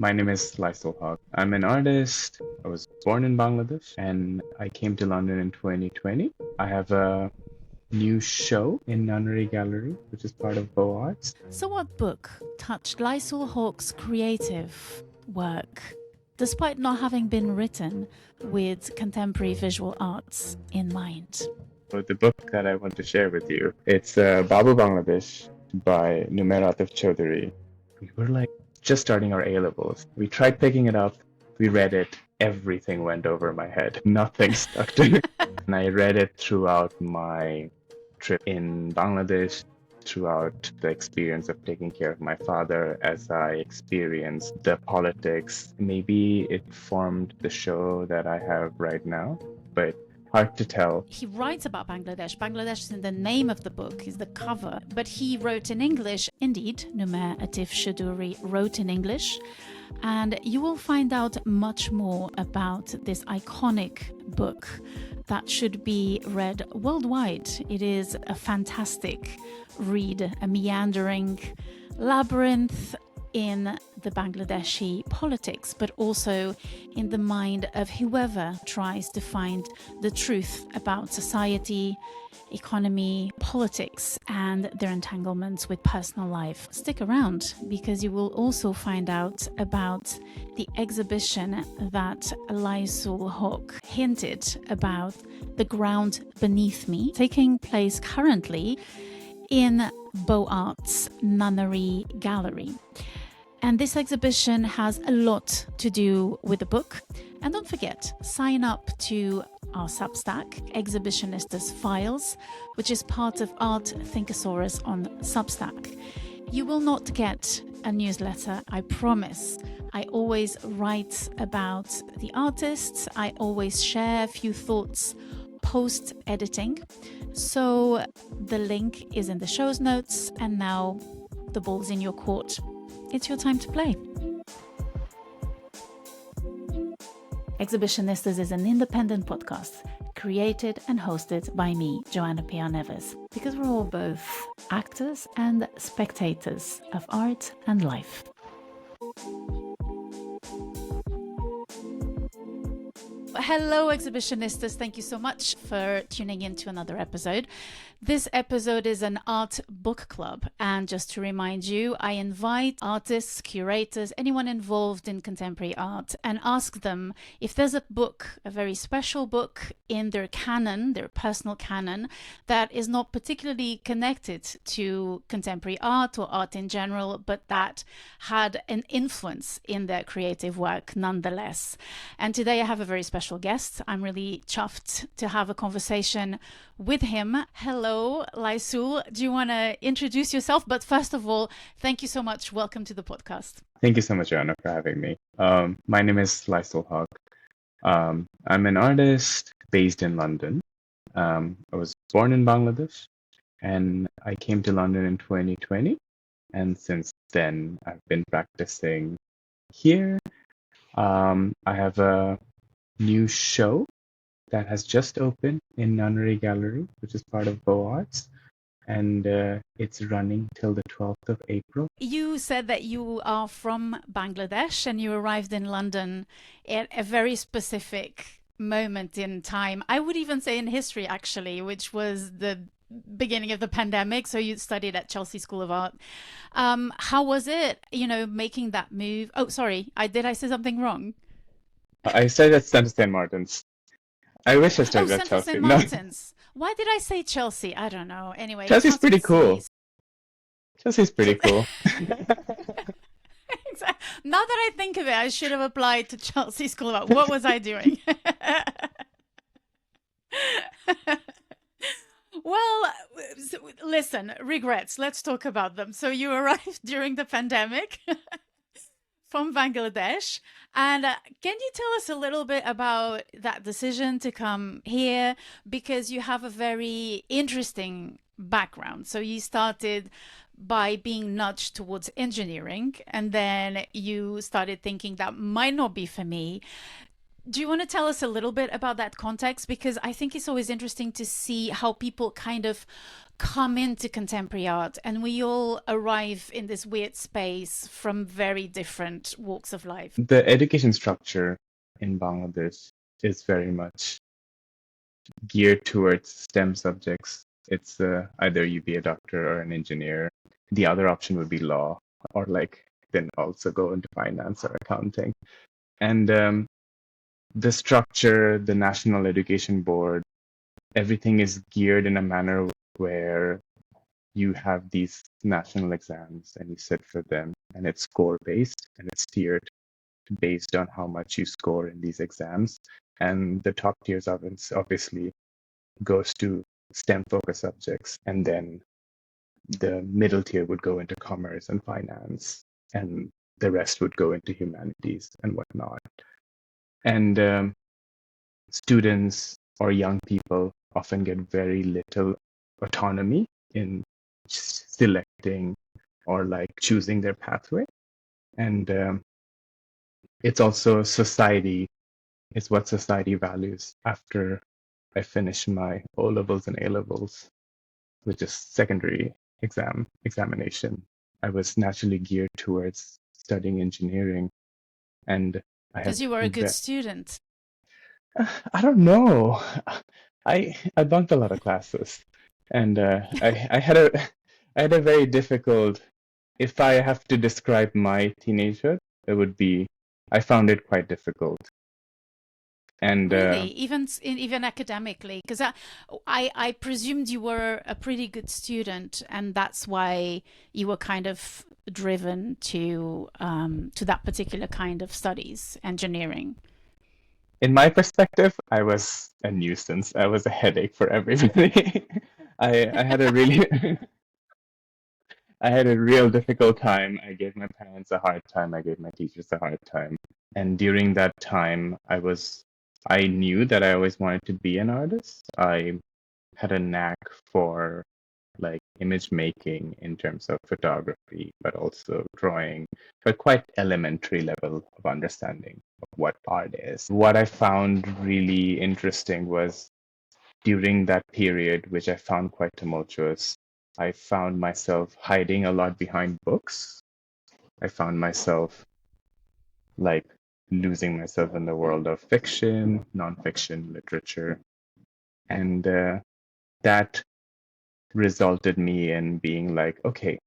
My name is Laisul Hoque. I'm an artist. I was born in Bangladesh and I came to London in 2020. I have a new show in Nunnery Gallery, which is part of Beau Arts. So what book touched Laisul Hoque's creative work, despite not having been written with contemporary visual arts in mind? So the book that I want to share with you, it's Babu Bangladesh by Numair Atif Choudhury. We were like just starting our A-levels. We tried picking it up. We read it. Everything went over my head. Nothing stuck to me. And I read it throughout my trip in Bangladesh, throughout the experience of taking care of my father as I experienced the politics. Maybe it formed the show that I have right now, but hard to tell. He writes about Bangladesh. Bangladesh is in the name of the book, is the cover, but he wrote in English. Indeed, Numair Atif Choudhury wrote in English, and you will find out much more about this iconic book that should be read worldwide. It is a fantastic read, a meandering labyrinth in the Bangladeshi politics, but also in the mind of whoever tries to find the truth about society, economy, politics, and their entanglements with personal life. Stick around, because you will also find out about the exhibition that Laisul Hoque hinted about, The Ground Beneath Me, taking place currently in Beau Arts Nunnery Gallery. And this exhibition has a lot to do with the book. And don't forget, sign up to our Substack, Exhibitionistas Files, which is part of Art Thinkosaurus on Substack. You will not get a newsletter, I promise. I always write about the artists. I always share a few thoughts post-editing. So the link is in the show's notes, and now the ball's in your court. It's your time to play. Exhibitionistas is an independent podcast created and hosted by me, Joana P. Neves, because we're all both actors and spectators of art and life. Hello, Exhibitionistas. Thank you so much for tuning in to another episode. This episode is an art book club. And just to remind you, I invite artists, curators, anyone involved in contemporary art, and ask them if there's a book, a very special book in their canon, their personal canon, that is not particularly connected to contemporary art or art in general, but that had an influence in their creative work nonetheless. And today I have a very special guest. I'm really chuffed to have a conversation with him. Hello, Laisul. Do you want to introduce yourself? But first of all, thank you so much. Welcome to the podcast. Thank you so much, Joanna, for having me. My name is Laisul Hoque. I'm an artist based in London. I was born in Bangladesh and I came to London in 2020. And since then, I've been practicing here. I have a new show that has just opened in Nunnery Gallery, which is part of Beau Arts, and it's running till the 12th of April. You said that you are from Bangladesh and you arrived in London at a very specific moment in time. I would even say in history, actually, which was the beginning of the pandemic. So you studied at Chelsea School of Art. How was it, making that move? Oh, sorry, did I say something wrong? I studied at St. Martin's. I wish I studied at Chelsea. St. Martin's. Why did I say Chelsea? I don't know. Anyway, Chelsea's pretty cool. Chelsea's pretty cool. Now that I think of it, I should have applied to Chelsea School of Art. What was I doing? Well, listen, regrets. Let's talk about them. So you arrived during the pandemic from Bangladesh. And can you tell us a little bit about that decision to come here? Because you have a very interesting background. So you started by being nudged towards engineering, and then you started thinking that might not be for me. Do you want to tell us a little bit about that context? Because I think it's always interesting to see how people kind of come into contemporary art, and we all arrive in this weird space from very different walks of life. The education structure in Bangladesh is very much geared towards STEM subjects. It's either you be a doctor or an engineer. The other option would be law, or like then also go into finance or accounting. And the structure, the National Education Board, everything is geared in a manner where you have these national exams and you sit for them, and it's score based and it's tiered based on how much you score in these exams. And the top tiers of it obviously goes to STEM focused subjects, and then the middle tier would go into commerce and finance, and the rest would go into humanities and whatnot. And students or young people often get very little autonomy in selecting or like choosing their pathway. And it's also society, it's what society values after I finish my O levels and A levels, which is secondary examination. I was naturally geared towards studying engineering, and I Because had you were a good student. I don't know. I bunked a lot of classes, and I had a I had a very difficult. If I have to describe my teenagehood, it would be I found it quite difficult, and Really, even academically, because I presumed you were a pretty good student, and that's why you were kind of driven to that particular kind of studies, engineering. in my perspective, I was a nuisance. I was a headache for everybody. I had a really I had a real difficult time. I gave my parents a hard time. I gave my teachers a hard time. And during that time, I knew that I always wanted to be an artist. I had a knack for like image making in terms of photography, but also drawing, but quite elementary level of understanding of what art is. What I found really interesting was during that period, which I found quite tumultuous, I found myself hiding a lot behind books. I found myself like losing myself in the world of fiction, nonfiction, literature. And that resulted me in being like, okay,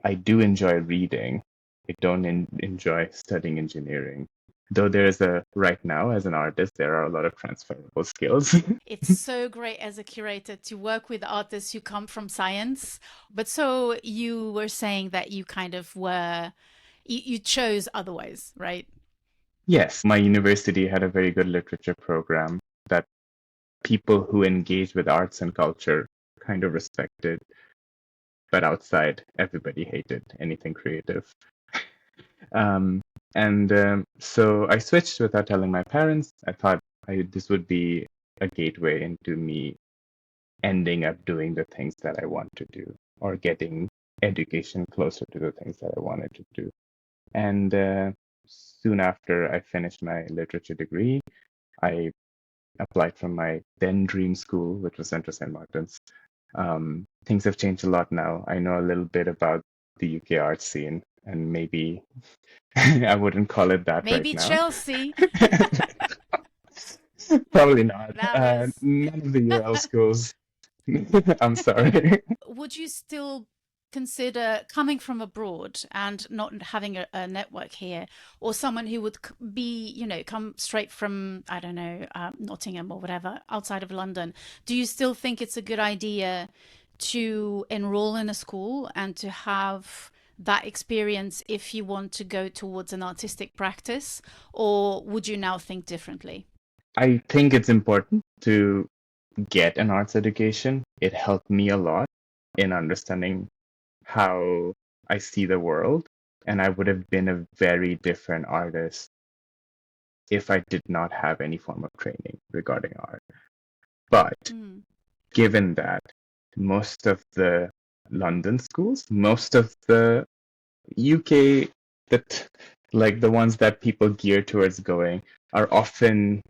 I do enjoy reading. I don't enjoy studying engineering. Though there is right now, as an artist, there are a lot of transferable skills. It's so great as a curator to work with artists who come from science. But so you were saying that you kind of you chose otherwise, right? Yes, my university had a very good literature program that people who engage with arts and culture kind of respected, but outside, everybody hated anything creative. Um, and so I switched without telling my parents. I thought this would be a gateway into me ending up doing the things that I want to do or getting education closer to the things that I wanted to do. And soon after I finished my literature degree, I applied from my then dream school, which was Central St. Martin's. Things have changed a lot now. I know a little bit about the UK art scene, and maybe I wouldn't call it that right Maybe now. Chelsea, Probably not. Paris. None of the UL schools. I'm sorry. Would you still consider coming from abroad and not having a network here, or someone who would be, come straight from, I don't know, Nottingham or whatever, outside of London? Do you still think it's a good idea to enroll in a school and to have that experience if you want to go towards an artistic practice, or would you now think differently? I think it's important to get an arts education. It helped me a lot in understanding how I see the world, and I would have been a very different artist if I did not have any form of training regarding art. But Mm. given that most of the London schools, most of the UK, the like the ones that people gear towards going, are often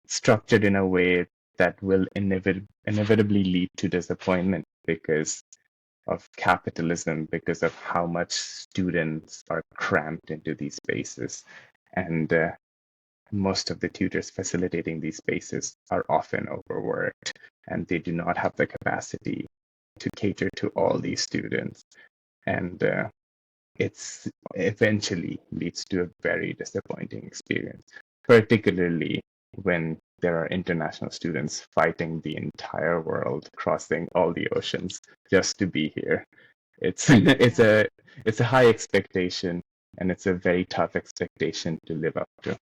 structured in a way that will inevitably lead to disappointment because of capitalism, because of how much students are cramped into these spaces. And most of the tutors facilitating these spaces are often overworked, and they do not have the capacity to cater to all these students. And it's eventually leads to a very disappointing experience, particularly when there are international students fighting the entire world, crossing all the oceans just to be here. It's it's a high expectation, and it's a very tough expectation to live up to.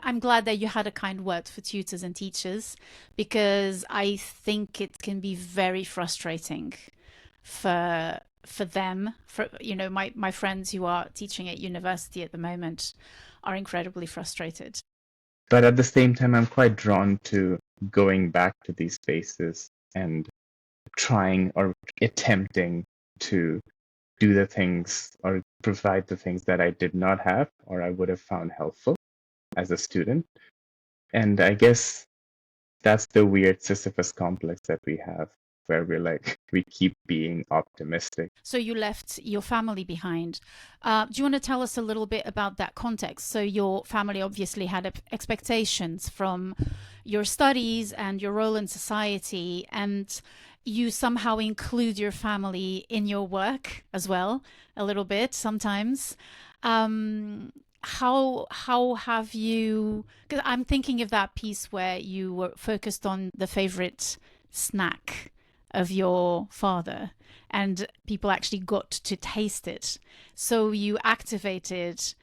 I'm glad that you had a kind word for tutors and teachers, because I think it can be very frustrating for them. For my friends who are teaching at university at the moment are incredibly frustrated. But at the same time, I'm quite drawn to going back to these spaces and trying or attempting to do the things or provide the things that I did not have or I would have found helpful as a student. And I guess that's the weird Sisyphus complex that we have, where we're like, we keep being optimistic. So you left your family behind. Do you want to tell us a little bit about that context? So your family obviously had expectations from your studies and your role in society, and you somehow include your family in your work as well, a little bit sometimes. How have you? Because I'm thinking of that piece where you were focused on the favorite snack of your father, and people actually got to taste it. So you activated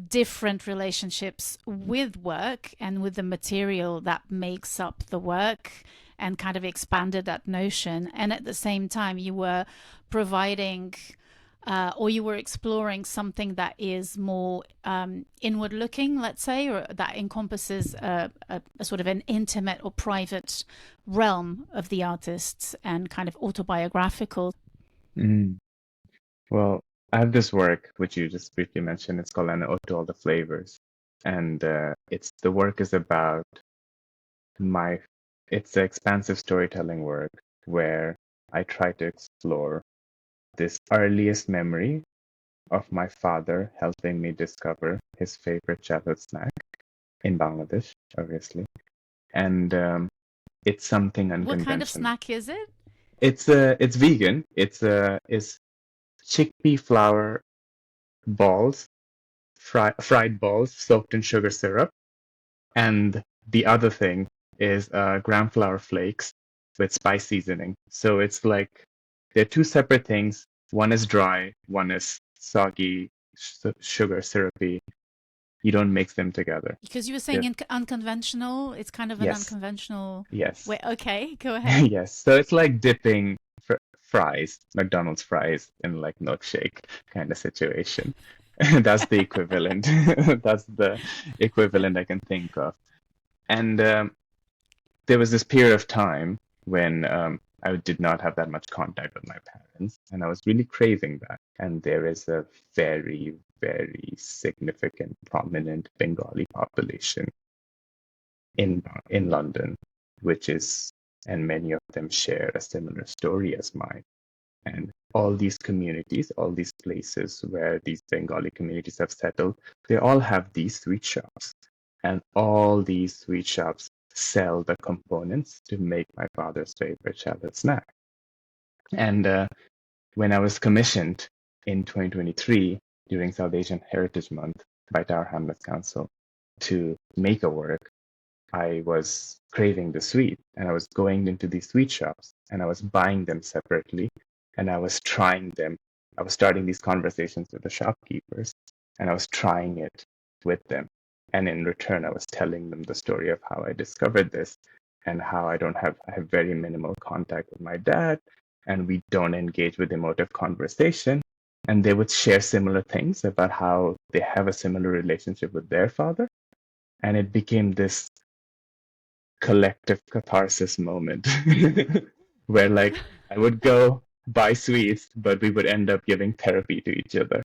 different relationships with work and with the material that makes up the work, and kind of expanded that notion. And at the same time, you were providing or you were exploring something that is more inward looking, let's say, or that encompasses a sort of an intimate or private realm of the artists, and kind of autobiographical. Mm. Well, I have this work which you just briefly mentioned. It's called An Ode to All the Flavors, and the work is about my. It's an expansive storytelling work where I try to explore this earliest memory of my father helping me discover his favorite childhood snack in Bangladesh, obviously, and it's something What kind of unconventional. snack is it? It's vegan. It's chickpea flour balls, fried balls soaked in sugar syrup, and the other thing is gram flour flakes with spice seasoning. So it's like they're two separate things. One is dry, one is soggy, sugar syrupy. You don't mix them together. Because you were saying They're, unconventional. It's kind of an yes, unconventional yes, way. Okay, go ahead. yes. So it's like dipping fries, McDonald's fries, in like milkshake kind of situation. That's the equivalent. That's the equivalent I can think of. And there was this period of time when I did not have that much contact with my parents, and I was really craving that. And there is a very, very significant, prominent Bengali population in London, which is, and many of them share a similar story as mine. And all these communities, all these places where these Bengali communities have settled, they all have these sweet shops. And all these sweet shops sell the components to make my father's favorite childhood snack. And when I was commissioned in 2023 during South Asian Heritage Month by Tower Hamlets Council to make a work, I was craving the sweet, and I was going into these sweet shops and I was buying them separately, and I was trying them. I was starting these conversations with the shopkeepers, and I was trying it with them. And in return, I was telling them the story of how I discovered this and how I have very minimal contact with my dad, and we don't engage with emotive conversation. And they would share similar things about how they have a similar relationship with their father. And it became this collective catharsis moment where like I would go buy sweets, but we would end up giving therapy to each other.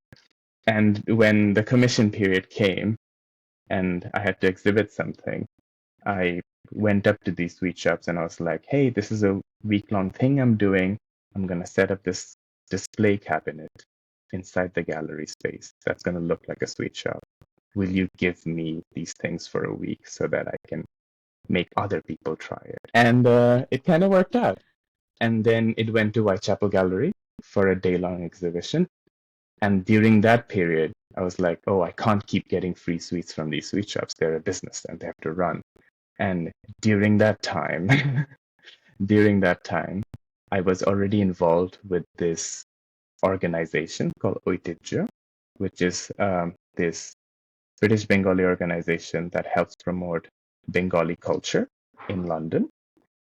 And when the commission period came and I had to exhibit something, I went up to these sweet shops and I was like, hey, this is a week-long thing I'm doing. I'm going to set up this display cabinet inside the gallery space that's going to look like a sweet shop. Will you give me these things for a week so that I can make other people try it? And it kind of worked out. And then it went to Whitechapel Gallery for a day-long exhibition. And during that period, I was like, oh, I can't keep getting free sweets from these sweet shops. They're a business and they have to run. And during that time, during that time, I was already involved with this organization called Oitijjo, which is this British Bengali organization that helps promote Bengali culture in London.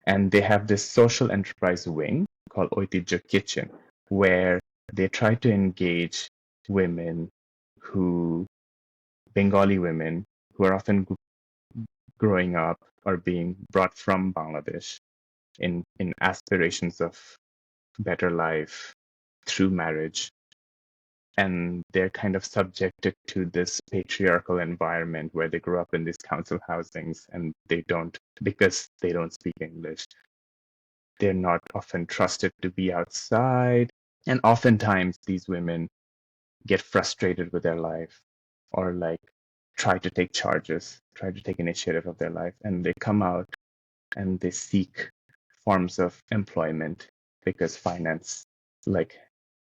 And they have this social enterprise wing called Oitijjo Kitchen, where they try to engage women Bengali women who are often growing up or being brought from Bangladesh in aspirations of better life through marriage. And they're kind of subjected to this patriarchal environment where they grow up in these council housings and because they don't speak English, they're not often trusted to be outside. And oftentimes these women get frustrated with their life or like try to take initiative of their life. And they come out and they seek forms of employment because finance, like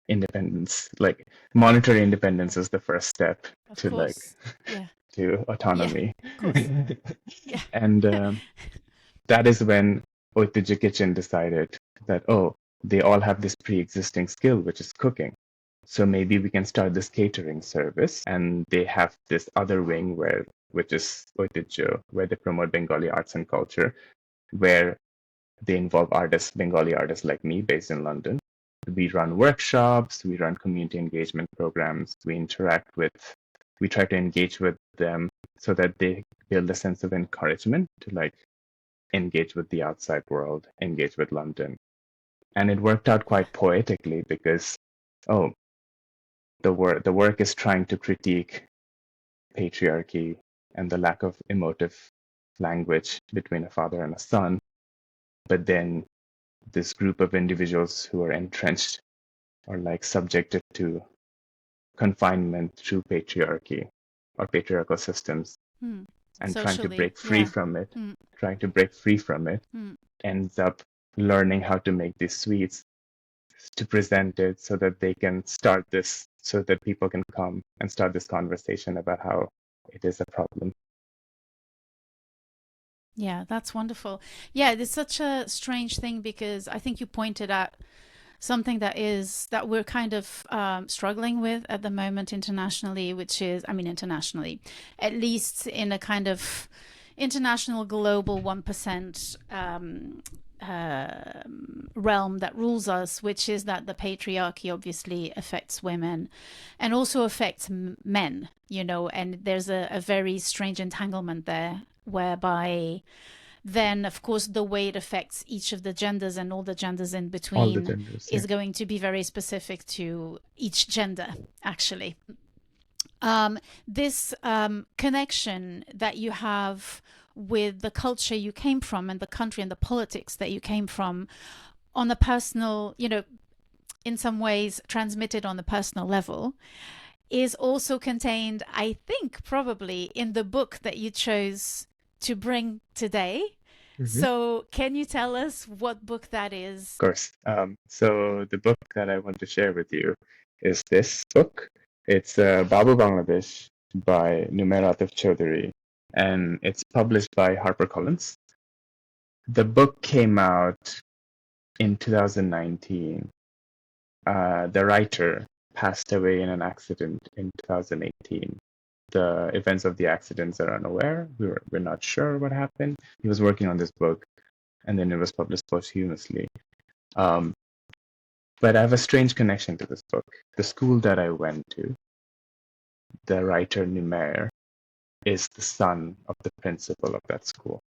independence, like monetary independence is the first step Of to course. Yeah. to Yeah. autonomy. Of course. Yeah. And that is when Oitijjo Kitchen decided that, oh, they all have this pre-existing skill, which is cooking. So maybe we can start this catering service. And they have this other wing which is Oitijjo, where they promote Bengali arts and culture, where they involve Bengali artists like me based in London. We run workshops, we run community engagement programs, we try to engage with them so that they build a sense of encouragement to like engage with the outside world, engage with London. And it worked out quite poetically because, oh, the work is trying to critique patriarchy and the lack of emotive language between a father and a son. But then this group of individuals who are entrenched or like subjected to confinement through patriarchy or patriarchal systems and trying to Socially. break free Yeah. from it, ends up learning how to make these sweets to present it so that they can so that people can come and start this conversation about how it is a problem. Yeah, that's wonderful. Yeah, it's such a strange thing because I think you pointed out something that we're kind of struggling with at the moment internationally, which is, I mean, internationally, at least in a kind of international global 1% realm that rules us, which is that the patriarchy obviously affects women and also affects men, and there's a very strange entanglement there whereby then of course the way it affects each of the genders and all the genders in All the between genders, is going to be very specific to each gender actually. This connection that you have with the culture you came from and the country and the politics that you came from on a personal, in some ways transmitted on a personal level, is also contained, I think, probably in the book that you chose to bring today. So, can you tell us what book that is? Of course. So the book that I want to share with you is this book. It's Babu Bangladesh by Numair Atif Choudhury, and it's published by HarperCollins. The book came out in 2019. The writer passed away in an accident in 2018. The events of the accidents are unaware. We're not sure what happened. He was working on this book, and then it was published posthumously. But I have a strange connection to this book. The school that I went to, the writer Numair is the son of the principal of that school.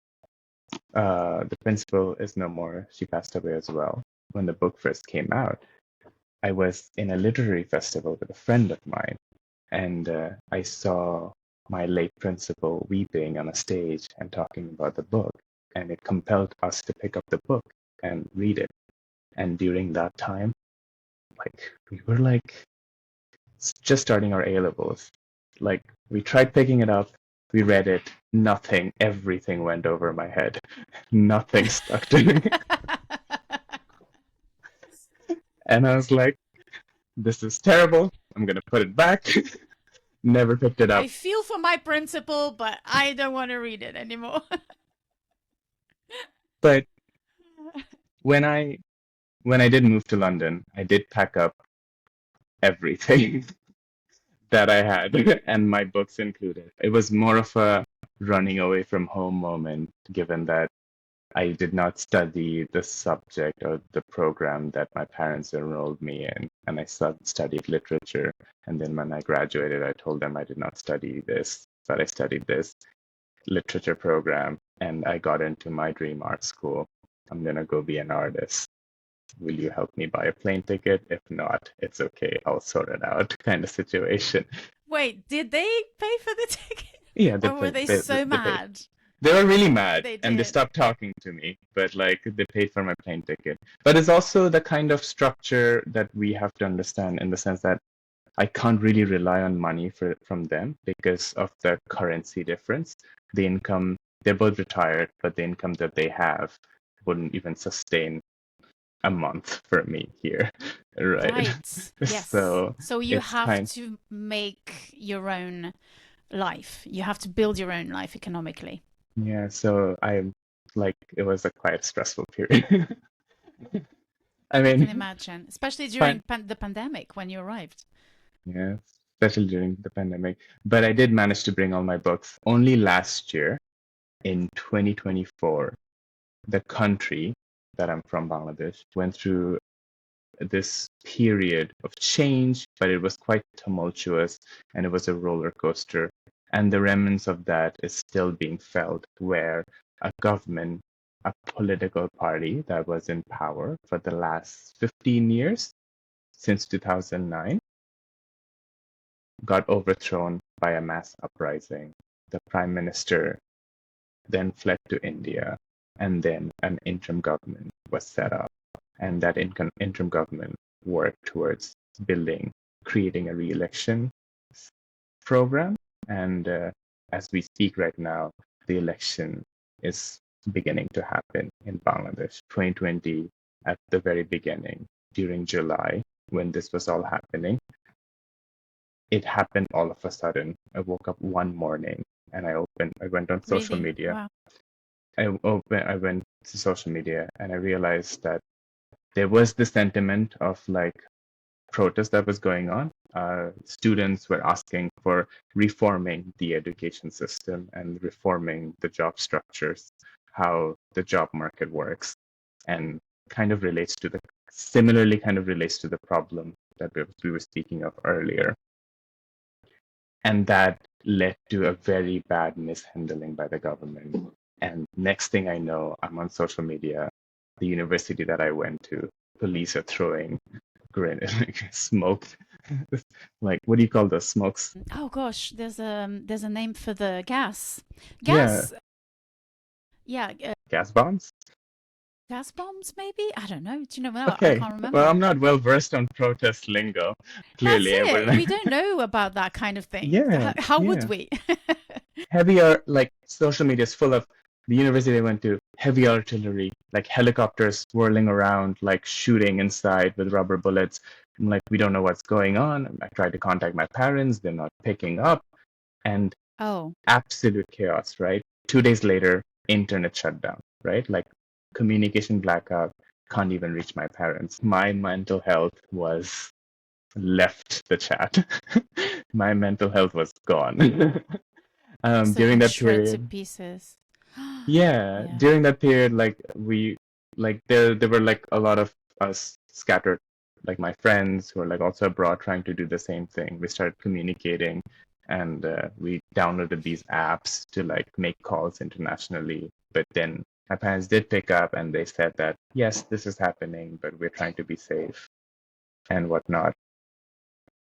The principal is no more. She passed away as well. When the book first came out, I was in a literary festival with a friend of mine, And I saw my late principal weeping on a stage and talking about the book, and it compelled us to pick up the book and read it. And during that time, like we were like just starting our A levels. Like we tried picking it up, we read it, nothing, everything went over my head. Nothing stuck to me. And I was like, this is terrible. I'm gonna put it back. Never picked it up. I feel for my principal, but I don't want to read it anymore. But when I did move to London, I did pack up everything that I had, and my books included. It was more of a running away from home moment, given that I did not study the subject or the program that my parents enrolled me in, and I studied literature. And then when I graduated, I told them I did not study this, but I studied this literature program, and I got into my dream art school. I'm gonna go be an artist. Will you help me buy a plane ticket? If not, it's okay. I'll sort it out, kind of situation. Wait, did they pay for the ticket? Yeah, Or were they so mad? They were really mad, They and they did. stopped talking to me, but like they paid for my plane ticket. But it's also the kind of structure that we have to understand in the sense that I can't really rely on money from them because of the currency difference. The income, they're both retired, but the income that they have wouldn't even sustain a month for me here, right? Right. Yes. So So you it's have to make your own life. You have to build your own life economically. yeah, so I'm like, it was a quite stressful period. I I can mean, imagine, especially during fine. the pandemic when you arrived. Yeah, especially during the pandemic. But I did manage to bring all my books. Only last year, in 2024, the country that I'm from, Bangladesh, went through this period of change, but it was quite tumultuous and it was a roller coaster. And the remnants of that is still being felt, where a government, a political party that was in power for the last 15 years, since 2009, got overthrown by a mass uprising. The prime minister then fled to India, and then an interim government was set up. And that interim government worked towards creating a re-election program. And as we speak right now, the election is beginning to happen in Bangladesh. 2020, at the very beginning, during July, when this was all happening, it happened all of a sudden. I woke up one morning and I went on social Really? media. Wow. I went to social media and I realized that there was the sentiment of like protest that was going on. Students were asking for reforming the education system and reforming the job structures, how the job market works, and similarly kind of relates to the problem that we were speaking of earlier. And that led to a very bad mishandling by the government. And next thing I know, I'm on social media. The university that I went to, police are throwing smoke. Like, what do you call those smokes? Oh gosh, there's a name for the gas. Yeah, Gas. Yeah, gas bombs. gas bombs maybe? I don't know. Do you know? No, I Okay. can't Well, remember. I'm not well versed on protest lingo. That's Clearly, I it. We wouldn't. don't know about that kind of thing. Yeah, How would yeah. we? Heavier, like social media is full of the university I went to, heavy artillery, like helicopters swirling around, like shooting inside with rubber bullets. I'm like, we don't know what's going on. I tried to contact my parents, they're not picking up, and Oh, absolute chaos, right? 2 days later, internet shut down, right? Like communication blackout, can't even reach my parents. My mental health was left the chat. My mental health was gone. so During in that shreds to period, pieces. yeah, Yeah. during that period, there were like a lot of us scattered, like my friends who are like also abroad trying to do the same thing. We started communicating, and we downloaded these apps to like make calls internationally. But then my parents did pick up, and they said that yes, this is happening, but we're trying to be safe and whatnot.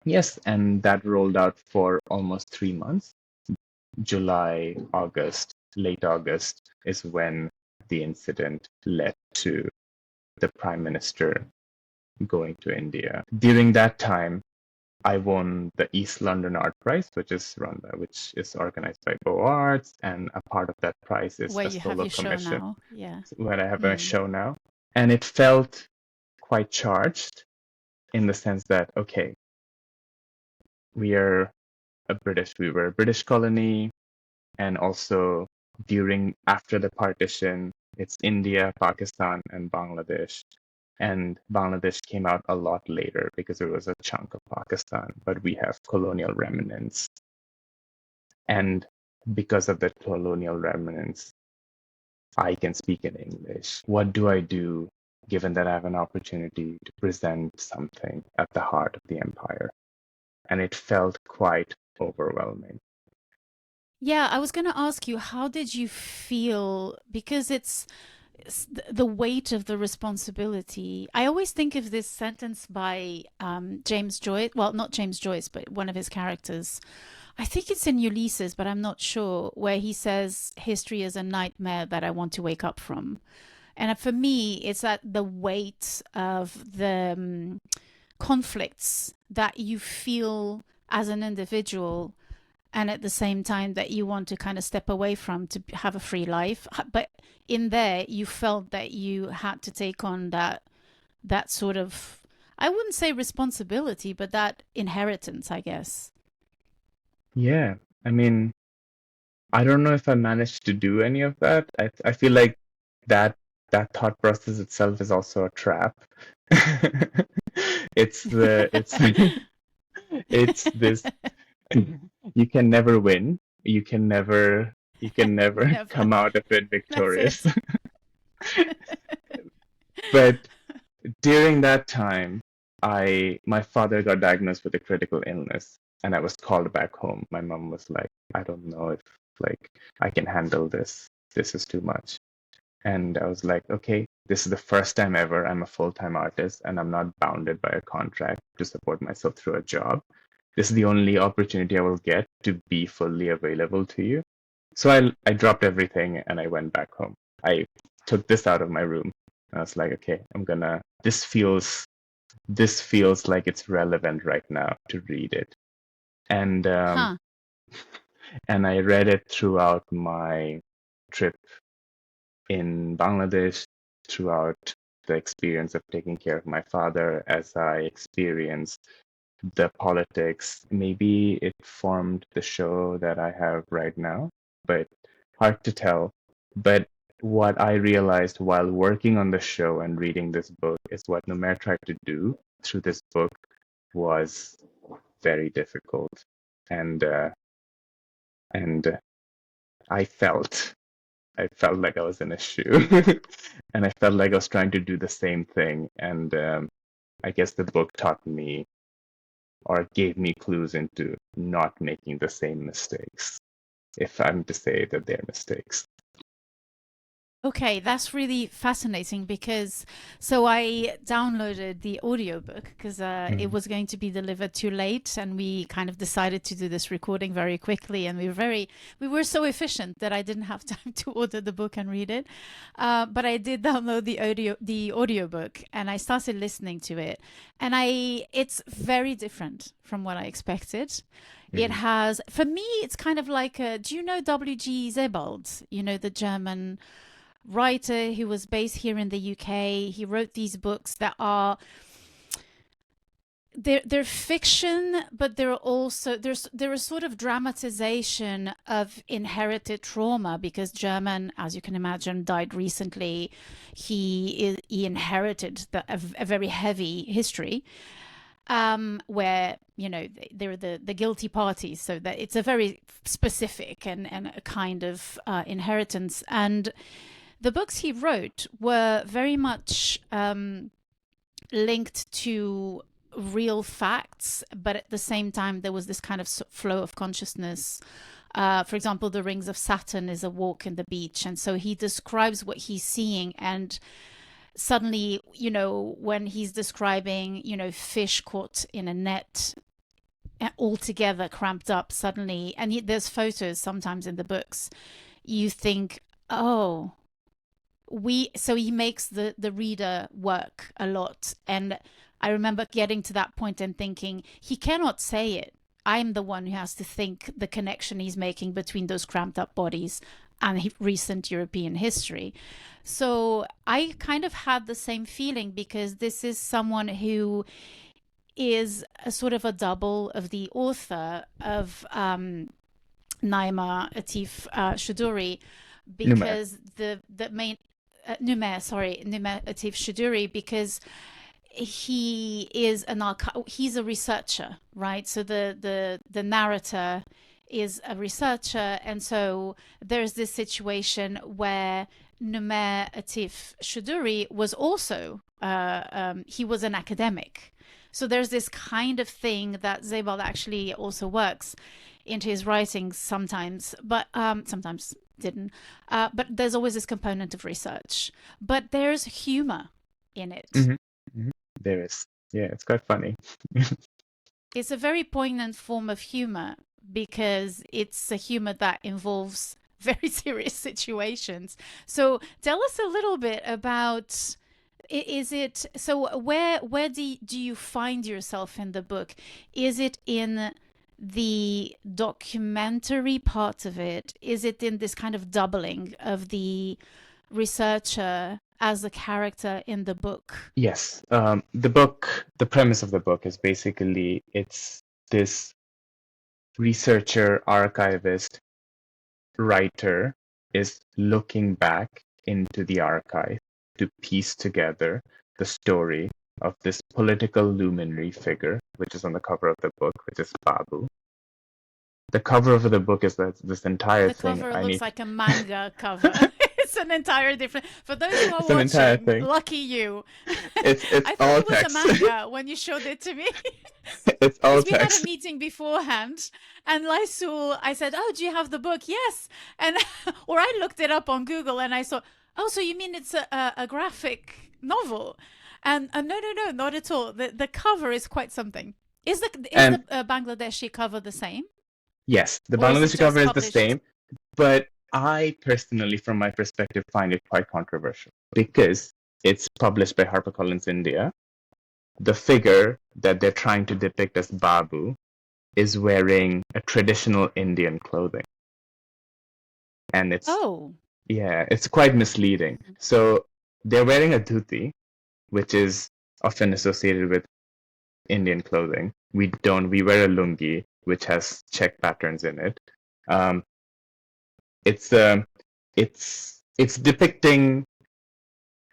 Yes, and that rolled out for almost 3 months. July, August, late August is when the incident led to the Prime Minister going to India. During that time, I won the East London Art Prize, which is organized by Beaux Arts, and a part of that prize is Where a you have solo your show commission now. Yeah. where I have a Mm. show now. And it felt quite charged in the sense that, okay, we are we were a British colony, and also after the partition, it's India, Pakistan, and Bangladesh. And Bangladesh came out a lot later because it was a chunk of Pakistan, but we have colonial remnants. And because of the colonial remnants, I can speak in English. What do I do given that I have an opportunity to present something at the heart of the empire? And it felt quite overwhelming. Yeah, I was going to ask you, how did you feel? Because it's the weight of the responsibility. I always think of this sentence by James Joyce. Well, not James Joyce, but one of his characters. I think it's in Ulysses, but I'm not sure, where he says, history is a nightmare that I want to wake up from. And for me, it's that the weight of the conflicts that you feel as an individual, and at the same time that you want to kind of step away from to have a free life. But in there, you felt that you had to take on that sort of, I wouldn't say responsibility, but that inheritance, I guess. Yeah, I mean, I don't know if I managed to do any of that. I feel like that that thought process itself is also a trap. It's it's this you can never win. You can never Never. come out of it That's victorious. it. But during that time, my father got diagnosed with a critical illness, and I was called back home. My mom was like, I don't know if like I can handle this. This is too much. And I was like, okay, this is the first time ever I'm a full-time artist and I'm not bounded by a contract to support myself through a job. This is the only opportunity I will get to be fully available to you. So I dropped everything and I went back home. I took this out of my room. I was like, okay, this feels like it's relevant right now to read it. And Huh. and I read it throughout my trip in Bangladesh, throughout the experience of taking care of my father, as I experienced the politics. Maybe it formed the show that I have right now, but hard to tell. But what I realized while working on the show and reading this book is what Numair tried to do through this book was very difficult. And and I felt I felt like I was in a shoe, and I felt like I was trying to do the same thing. And I guess the book taught me or gave me clues into not making the same mistakes, if I'm to say that they're mistakes. Okay, that's really fascinating because so I downloaded the audiobook because it Mm. was going to be delivered too late, and we kind of decided to do this recording very quickly, and we were so efficient that I didn't have time to order the book and read it. But I did download the audiobook, and I started listening to it, and it's very different from what I expected. It Mm. has, for me, it's kind of like do you know W.G. Sebald? You know, the German writer who was based here in the UK. He wrote these books that are they're fiction, but they're also they're a sort of dramatization of inherited trauma because German, as you can imagine, died recently. He inherited a very heavy history, where they're the guilty parties, so that it's a very specific and a kind of inheritance. And the books he wrote were very much linked to real facts, but at the same time, there was this kind of flow of consciousness. For example, The Rings of Saturn is a walk in the beach. And so he describes what he's seeing. And suddenly, when he's describing, fish caught in a net all together, cramped up suddenly. And there's photos sometimes in the books. You think, oh, so he makes the reader work a lot. And I remember getting to that point and thinking, he cannot say it. I'm the one who has to think the connection he's making between those cramped up bodies and recent European history. So I kind of had the same feeling, because this is someone who is a sort of a double of the author of Naima Atif Choudhury, Numair. because the main Numair Atif Choudhury, because he's a researcher, right? So the narrator is a researcher, and so there's this situation where Numair Atif Choudhury was also he was an academic. So there's this kind of thing that Sebald actually also works into his writings sometimes, but sometimes didn't. But there's always this component of research. But there's humor in it. Hmm. Hmm. There is. Yeah, it's quite funny. It's a very poignant form of humor, because it's a humor that involves very serious situations. So tell us a little bit about, is it, so where do you find yourself in the book? Is it in the documentary part of it? Is it in this kind of doubling of the researcher as a character in the book? Yes. The premise of the book is basically it's this researcher, archivist, writer is looking back into the archive to piece together the story of this political luminary figure, which is on the cover of the book, which is Babu. The cover of the book is this entire The thing. cover I looks need. like a manga cover. It's an entire different. For those who are It's an entire watching, thing. lucky you. It's I thought all it was a text. manga when you showed it to me. It's all Because we had a text. meeting beforehand, and Laisul, I said, "Oh, do you have the book?" Yes, and or I looked it up on Google, and I saw, "Oh, so you mean it's a graphic novel?" And no, no, no, not at all. The cover is quite something. Is And the Bangladeshi cover the same, yes, the or is it Bangladeshi cover just is the published? same, but I personally, from my perspective, find it quite controversial because it's published by HarperCollins India. The figure that they're trying to depict as Babu is wearing a traditional Indian clothing. And Oh, it's quite misleading. So they're wearing a dhuti, which is often associated with Indian clothing. We wear a lungi, which has check patterns in it. Um, it's it's depicting,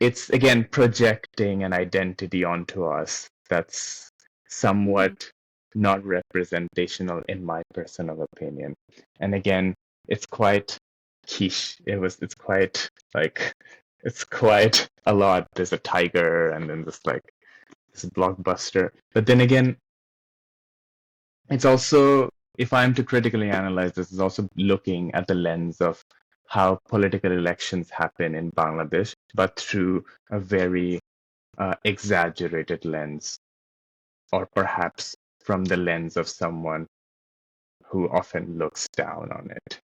it's again projecting an identity onto us that's somewhat not representational in my personal opinion. And again, it's quite quiche. It's quite a lot. There's a tiger and then this blockbuster. But then again, it's also, if I'm to critically analyze this, is also looking at the lens of how political elections happen in Bangladesh, but through a very exaggerated lens, or perhaps from the lens of someone who often looks down on it,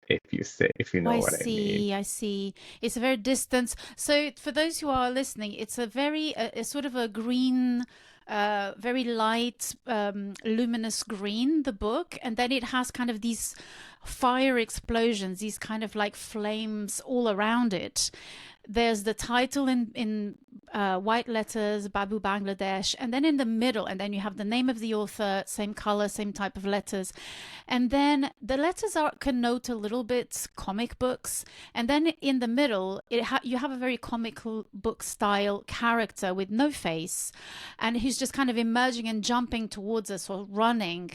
if you know I what I mean. see, I see. It's a very distant. So for those who are listening, it's a very a sort of a green, very light, luminous green, the book, and then it has kind of these fire explosions, these kind of like flames all around it. There's the title in white letters, Babu Bangladesh, and then in the middle, and then you have the name of the author, same color, same type of letters, and then the letters are connote a little bit comic books, and then in the middle, you have a very comic book style character with no face, and who's just kind of emerging and jumping towards us or running,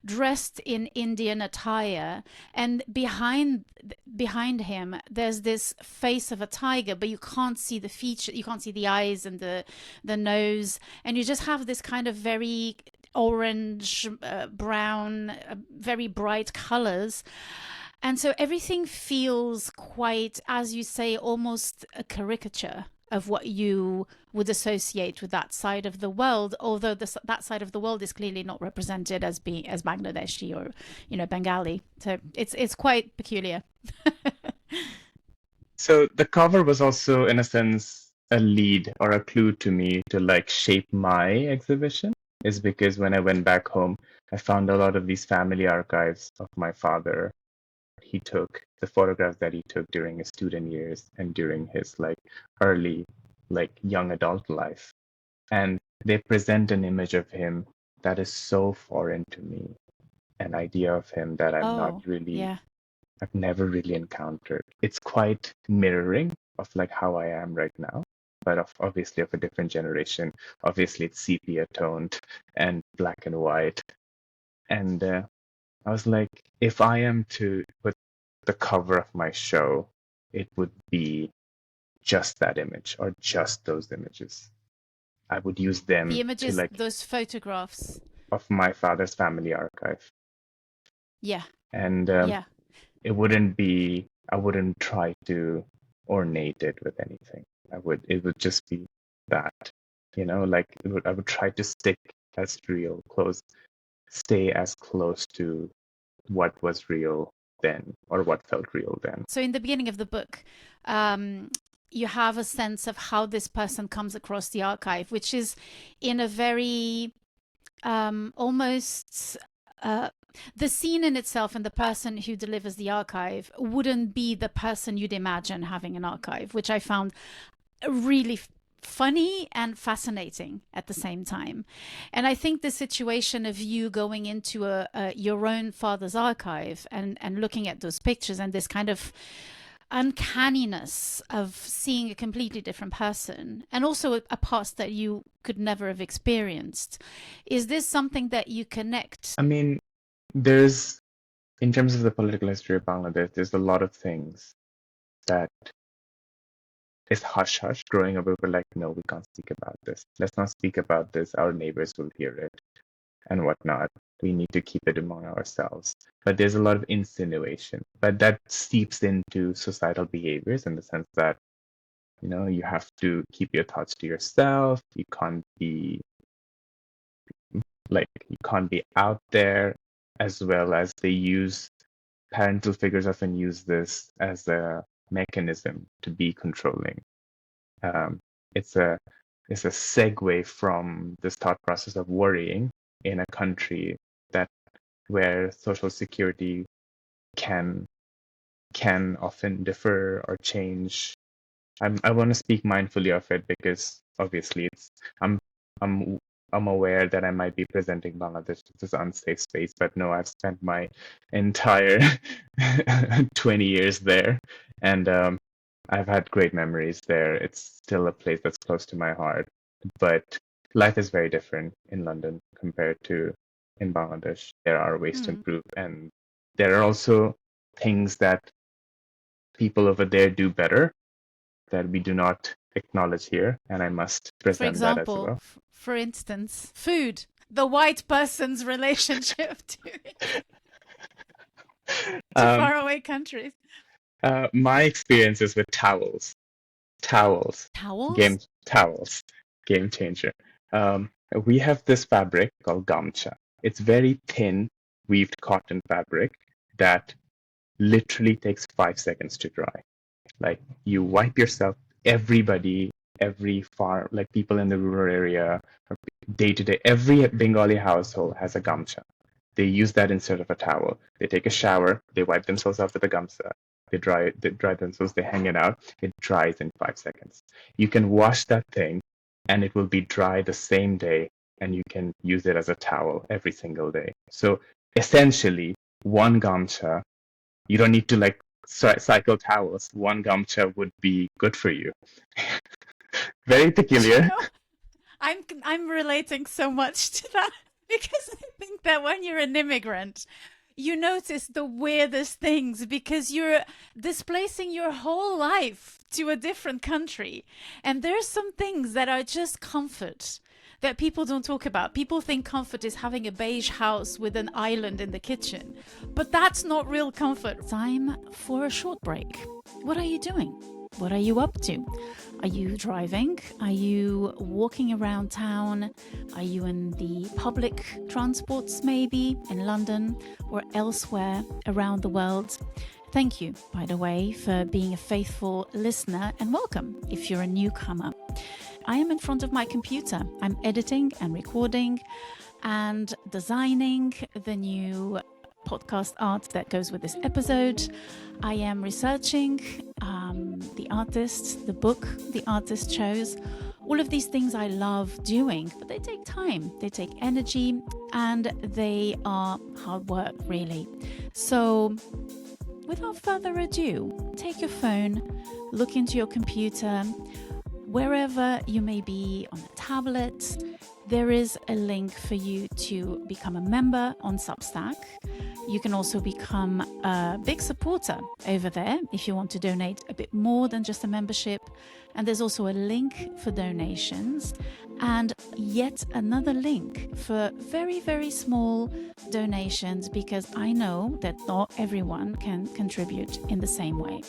dressed in Indian attire, and behind him there's this face of a tiger, but you can't see the feature, you can't see the eyes and the nose, and you just have this kind of very orange, brown, very bright colors. And so everything feels quite, as you say, almost a caricature of what you would associate with that side of the world, although that side of the world is clearly not represented as being as Bangladeshi or, Bengali. So it's quite peculiar. So the cover was also, in a sense, a lead or a clue to me to like shape my exhibition, is because when I went back home, I found a lot of these family archives of my father. He took the photographs that he took during his student years and during his like early, like young adult life. And they present an image of him that is so foreign to me, an idea of him that Oh, yeah. I've never really encountered. It's quite mirroring of like how I am right now, but obviously of a different generation. Obviously, it's sepia toned and black and white. And I was like, if I am to put the cover of my show, it would be just that image or just those images. I would use them The to images, like those photographs. of my father's family archive. Yeah, And yeah. I wouldn't try to ornate it with anything. It would just be that, like I would try to stay as close to what was real then or what felt real then. So in the beginning of the book, you have a sense of how this person comes across the archive, which is in a very almost the scene in itself and the person who delivers the archive wouldn't be the person you'd imagine having an archive, which I found really funny and fascinating at the same time. And I think the situation of you going into your own father's archive and looking at those pictures and this kind of uncanniness of seeing a completely different person and also a past that you could never have experienced. Is this something that you connect? I mean, in terms of the political history of Bangladesh, there's a lot of things that is hush hush. Growing up, we were like, no, we can't speak about this. Let's not speak about this. Our neighbors will hear it and whatnot. We need to keep it among ourselves. But there's a lot of insinuation. But that seeps into societal behaviors in the sense that, you have to keep your thoughts to yourself. You can't be out there, as well as parental figures often use this as a mechanism to be controlling. It's a segue from this thought process of worrying in a country where social security can often differ or change. I want to speak mindfully of it because obviously I'm aware that I might be presenting Bangladesh as an unsafe space, but no, I've spent my entire 20 years there, and I've had great memories there. It's still a place that's close to my heart, but life is very different in London compared to in Bangladesh. There are ways to improve, and there are also things that people over there do better that we do not acknowledge here, and I must present that as well. For instance, food, the white person's relationship to faraway countries. My experience is with towels. Towels. Towels? Game changer. We have this fabric called gamcha. It's very thin, weaved cotton fabric that literally takes 5 seconds to dry. Like you wipe yourself, everybody, every farm, like people in the rural area, day to day, every Bengali household has a gamcha. They use that instead of a towel. They take a shower, they wipe themselves up with a gamcha. They dry themselves, they hang it out. It dries in 5 seconds. You can wash that thing and it will be dry the same day, and you can use it as a towel every single day. So essentially, one gamcha, you don't need to like cycle towels. One gamcha would be good for you. Very peculiar. I'm relating so much to that because I think that when you're an immigrant, you notice the weirdest things because you're displacing your whole life to a different country. And there's some things that are just comfort that people don't talk about. People think comfort is having a beige house with an island in the kitchen, but that's not real comfort. Time for a short break. What are you doing? What are you up to? Are you driving? Are you walking around town? Are you in the public transports, maybe in London or elsewhere around the world? Thank you, by the way, for being a faithful listener, and welcome if you're a newcomer. I am in front of my computer. I'm editing and recording and designing the new podcast art that goes with this episode. I am researching the artist, the book the artist chose. All of these things I love doing, but they take time, they take energy, and they are hard work, really. So without further ado, take your phone, look into your computer, wherever you may be, on a tablet. There is a link for you to become a member on Substack. You can also become a big supporter over there if you want to donate a bit more than just a membership. And there's also a link for donations and yet another link for very, very small donations, because I know that not everyone can contribute in the same way.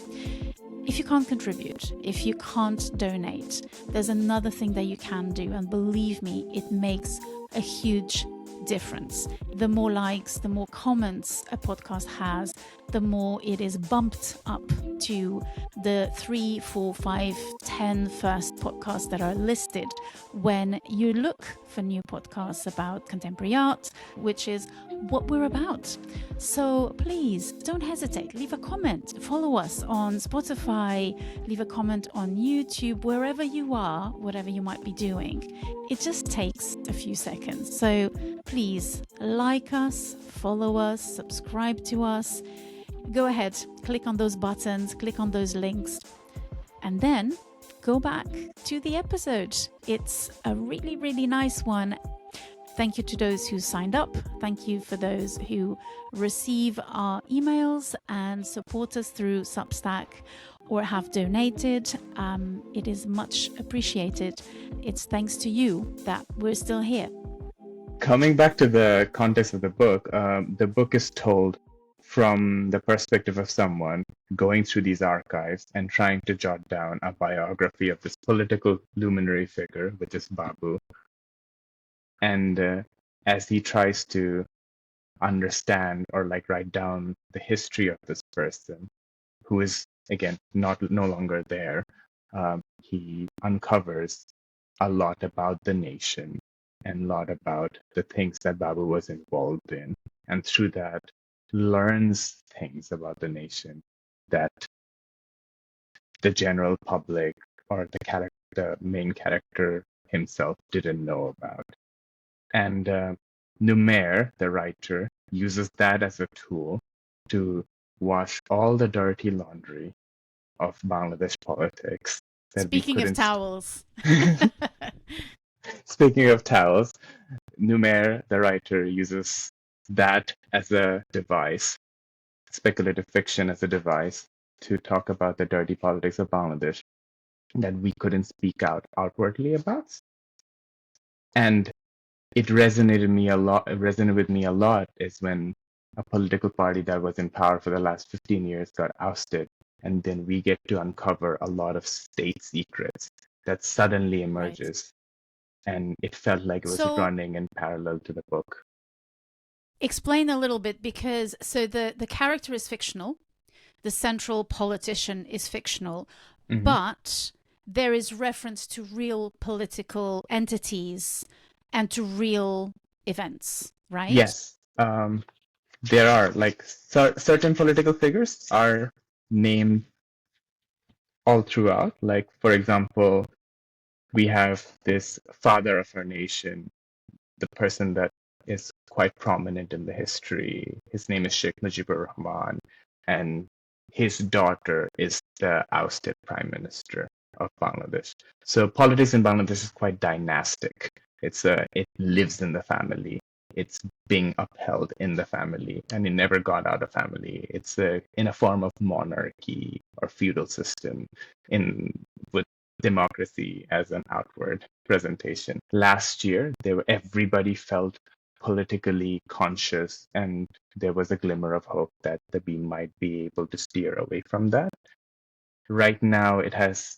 If you can't contribute, if you can't donate, there's another thing that you can do. And believe me, it makes a huge difference. The more likes, the more comments a podcast has, the more it is bumped up to the 3, 4, 5, 10 first podcasts that are listed when you look for new podcasts about contemporary art, which is what we're about. So please don't hesitate. Leave a comment. Follow us on Spotify. Leave a comment on YouTube, wherever you are, whatever you might be doing. It just takes a few seconds. So please like us, follow us, subscribe to us. Go ahead, click on those buttons, click on those links, and then go back to the episode. It's a really, really nice one. Thank you to those who signed up. Thank you for those who receive our emails and support us through Substack or have donated. It is much appreciated. It's thanks to you that we're still here. Coming back to the context of the book is told from the perspective of someone going through these archives and trying to jot down a biography of this political luminary figure, which is Babu. And as he tries to understand or write down the history of this person, who is again no longer there, he uncovers a lot about the nation and a lot about the things that Babu was involved in, and through that learns things about the nation that the general public or the main character himself didn't know about. And Numair, the writer, uses that as a tool to wash all the dirty laundry of Bangladesh politics. Speaking of towels. Speaking of towels, Numair, the writer, uses that as a device, speculative fiction as a device, to talk about the dirty politics of Bangladesh that we couldn't speak out outwardly about. And it resonated with me a lot is when a political party that was in power for the last 15 years got ousted, and then we get to uncover a lot of state secrets that suddenly emerges. Right. And it felt like it was running in parallel to the book. Explain a little bit, because the character is fictional, the central politician is fictional, mm-hmm. but there is reference to real political entities and to real events, right? Yes. There are certain political figures are named all throughout. Like, for example, we have this father of our nation, the person that is quite prominent in the history. His name is Sheikh Mujibur Rahman, and his daughter is the ousted prime minister of Bangladesh. So politics in Bangladesh is quite dynastic. It lives in the family. It's being upheld in the family, and it never got out of family. It's in a form of monarchy or feudal system with democracy as an outward presentation. Last year, everybody felt politically conscious, and there was a glimmer of hope that the beam might be able to steer away from that. right now it has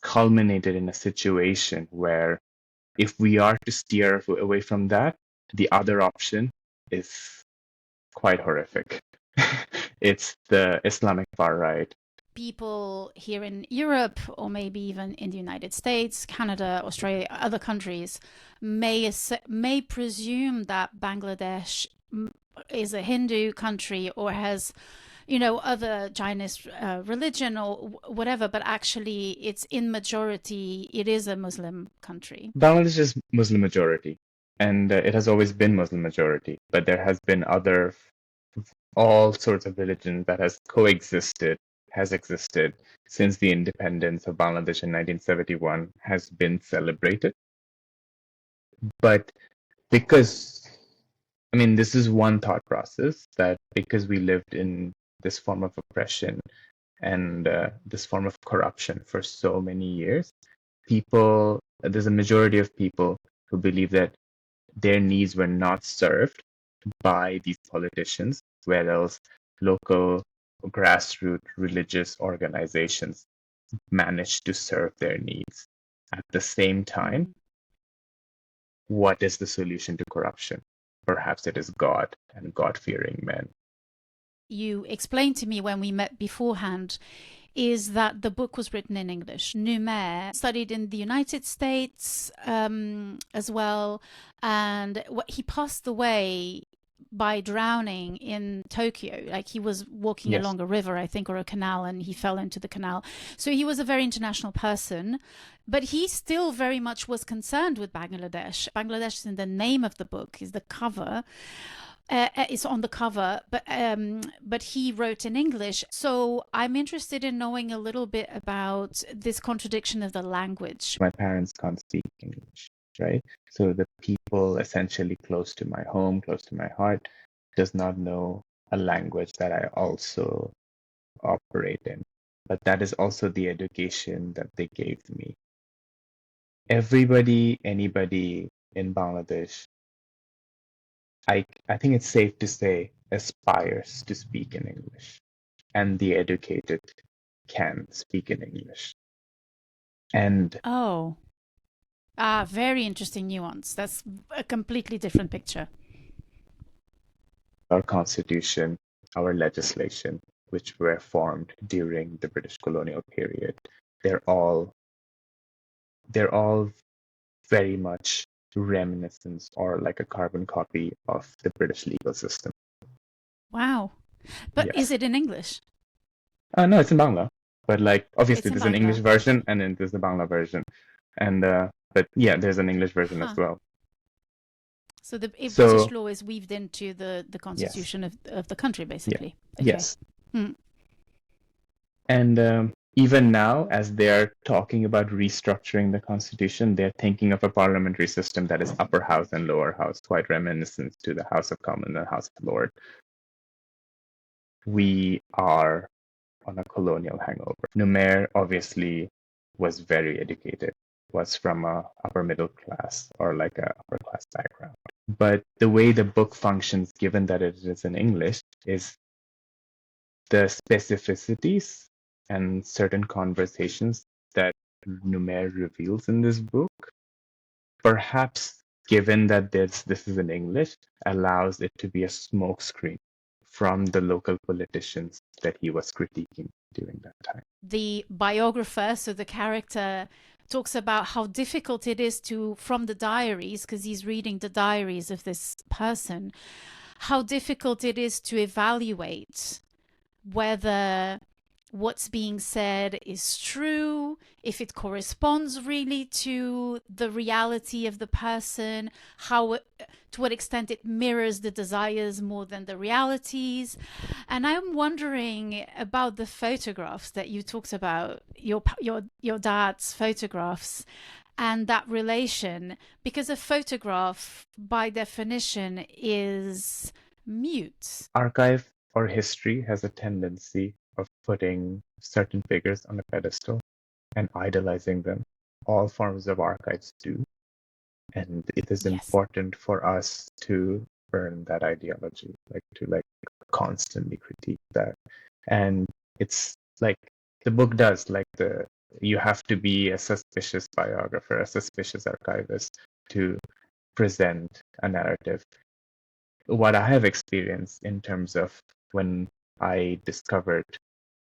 culminated in a situation where if we are to steer away from that, the other option is quite horrific. It's the Islamic far right. People here in Europe, or maybe even in the United States, Canada, Australia, other countries, may presume that Bangladesh is a Hindu country or has, other Chinese religion or whatever, but actually it's in majority, it is a Muslim country. Bangladesh is Muslim majority, and it has always been Muslim majority, but there has been all sorts of religions that has existed since the independence of Bangladesh in 1971 has been celebrated. But because, this is one thought process, that because we lived in this form of oppression and this form of corruption for so many years, there's a majority of people who believe that their needs were not served by these politicians, whereas local grassroots religious organizations managed to serve their needs. At the same time, what is the solution to corruption? Perhaps it is God and God-fearing men. You explained to me when we met beforehand is that the book was written in English. Numair studied in the United States as well, and he passed away by drowning in Tokyo. Like, he was walking Yes. along a river, I think, or a canal, and he fell into the canal. So he was a very international person, but he still very much was concerned with Bangladesh. Bangladesh is in the name of the book, is the cover. It's on the cover, but he wrote in English. So I'm interested in knowing a little bit about this contradiction of the language. My parents can't speak English, right? So the people essentially close to my home, close to my heart, does not know a language that I also operate in. But that is also the education that they gave me. Anybody in Bangladesh, I think it's safe to say, aspires to speak in English, and the educated can speak in English. And very interesting nuance. That's a completely different picture. Our constitution, our legislation, which were formed during the British colonial period, they're all very much reminiscence or like a carbon copy of the British legal system. Wow. But Yes. is it in English? No, it's in Bangla. But obviously there's an Bangla. English version and then there's the Bangla version. And but yeah, there's an English version as well. So the British law is weaved into the constitution of the country, basically. Yeah. Okay. Yes. And even now, as they're talking about restructuring the constitution, they're thinking of a parliamentary system that is upper house and lower house, quite reminiscent to the House of Commons and House of Lords. We are on a colonial hangover. Numair obviously was very educated, was from a upper middle class or like a upper class background. But the way the book functions, given that it is in English, is the specificities and certain conversations that Numair reveals in this book, perhaps given that this is in English, allows it to be a smokescreen from the local politicians that he was critiquing during that time. The biographer, so the character, talks about how difficult it is from the diaries, because he's reading the diaries of this person, how difficult it is to evaluate whether what's being said is true, if it corresponds really to the reality of the person, to what extent it mirrors the desires more than the realities. And I'm wondering about the photographs that you talked about, your dad's photographs, and that relation, because a photograph by definition is mute. Archive or history has a tendency of putting certain figures on a pedestal and idolizing them. All forms of archives do. And it is important for us to burn that ideology, to constantly critique that. And it's the book does, like you have to be a suspicious biographer, a suspicious archivist to present a narrative. What I have experienced in terms of when I discovered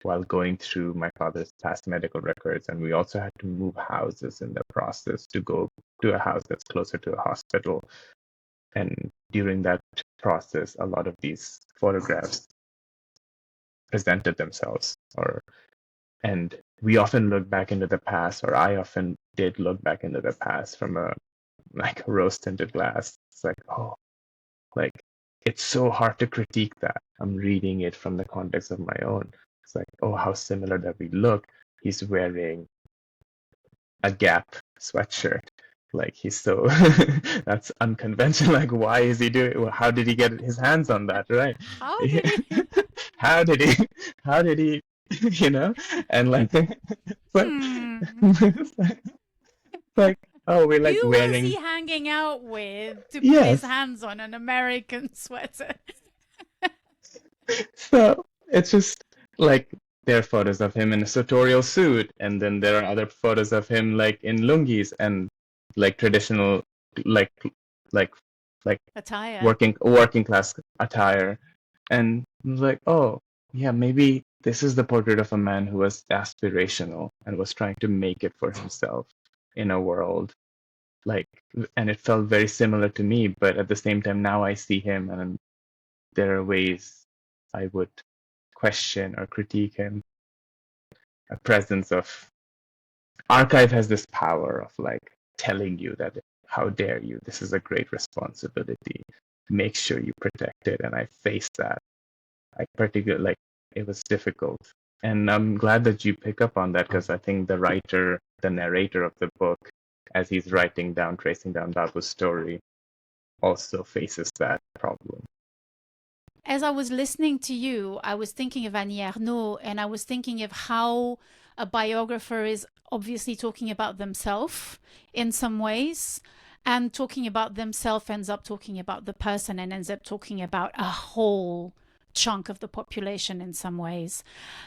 while going through my father's past medical records, and we also had to move houses in the process to go to a house that's closer to a hospital. And during that process, a lot of these photographs presented themselves, and we often look back into the past, or I often did look back into the past from a rose-tinted glass. It's like, oh, like it's so hard to critique that. I'm reading it from the context of my own. It's like, oh, how similar that we look. He's wearing a Gap sweatshirt. Like he's so that's unconventional. Like, why is he doing? Well, how did he get his hands on that? Right? How did he? How did he? How did he? You know? And like, but Hmm. like, oh, we're like Who was he wearing. hanging out with to put his Yes. hands on an American sweater? So it's just like there are photos of him in a sartorial suit, and then there are other photos of him like in lungis and like traditional, like like like Attire. working class attire, and I was like, oh yeah, maybe this is the portrait of a man who was aspirational and was trying to make it for himself in a world like, and it felt very similar to me, but at the same time now I see him and there are ways I would question or critique him. A presence of archive has this power of like telling you that how dare you, this is a great responsibility. Make sure you protect it. And I faced that. I particularly like it was difficult. And I'm glad that you pick up on that because I think the narrator of the book, as he's writing down, tracing down Babu's story, also faces that problem. As I was listening to you, I was thinking of Annie Ernaux, and I was thinking of how a biographer is obviously talking about themselves in some ways, and talking about themselves ends up talking about the person and ends up talking about a whole chunk of the population in some ways.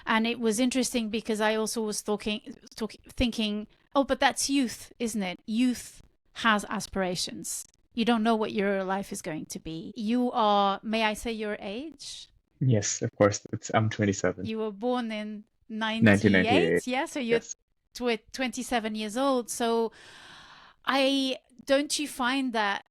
And it was interesting because I also was thinking, oh, but that's youth, isn't it? Youth has aspirations. You don't know what your life is going to be. You are, may I say your age? Yes, of course. I'm 27. You were born in 1998. 98, yeah? So you're Yes. 27 years old. So don't you find that,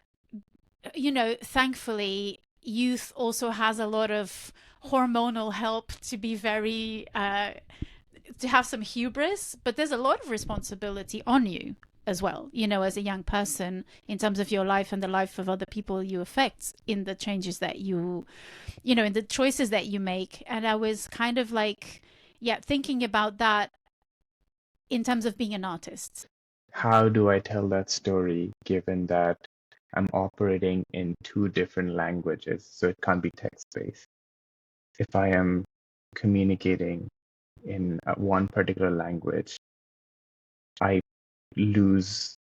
thankfully, youth also has a lot of hormonal help to be very, to have some hubris, but there's a lot of responsibility on you as well, as a young person in terms of your life and the life of other people you affect in the changes that in the choices that you make. And I was kind of like, thinking about that in terms of being an artist. How do I tell that story given that I'm operating in two different languages, so it can't be text-based? If I am communicating in one particular language, I lose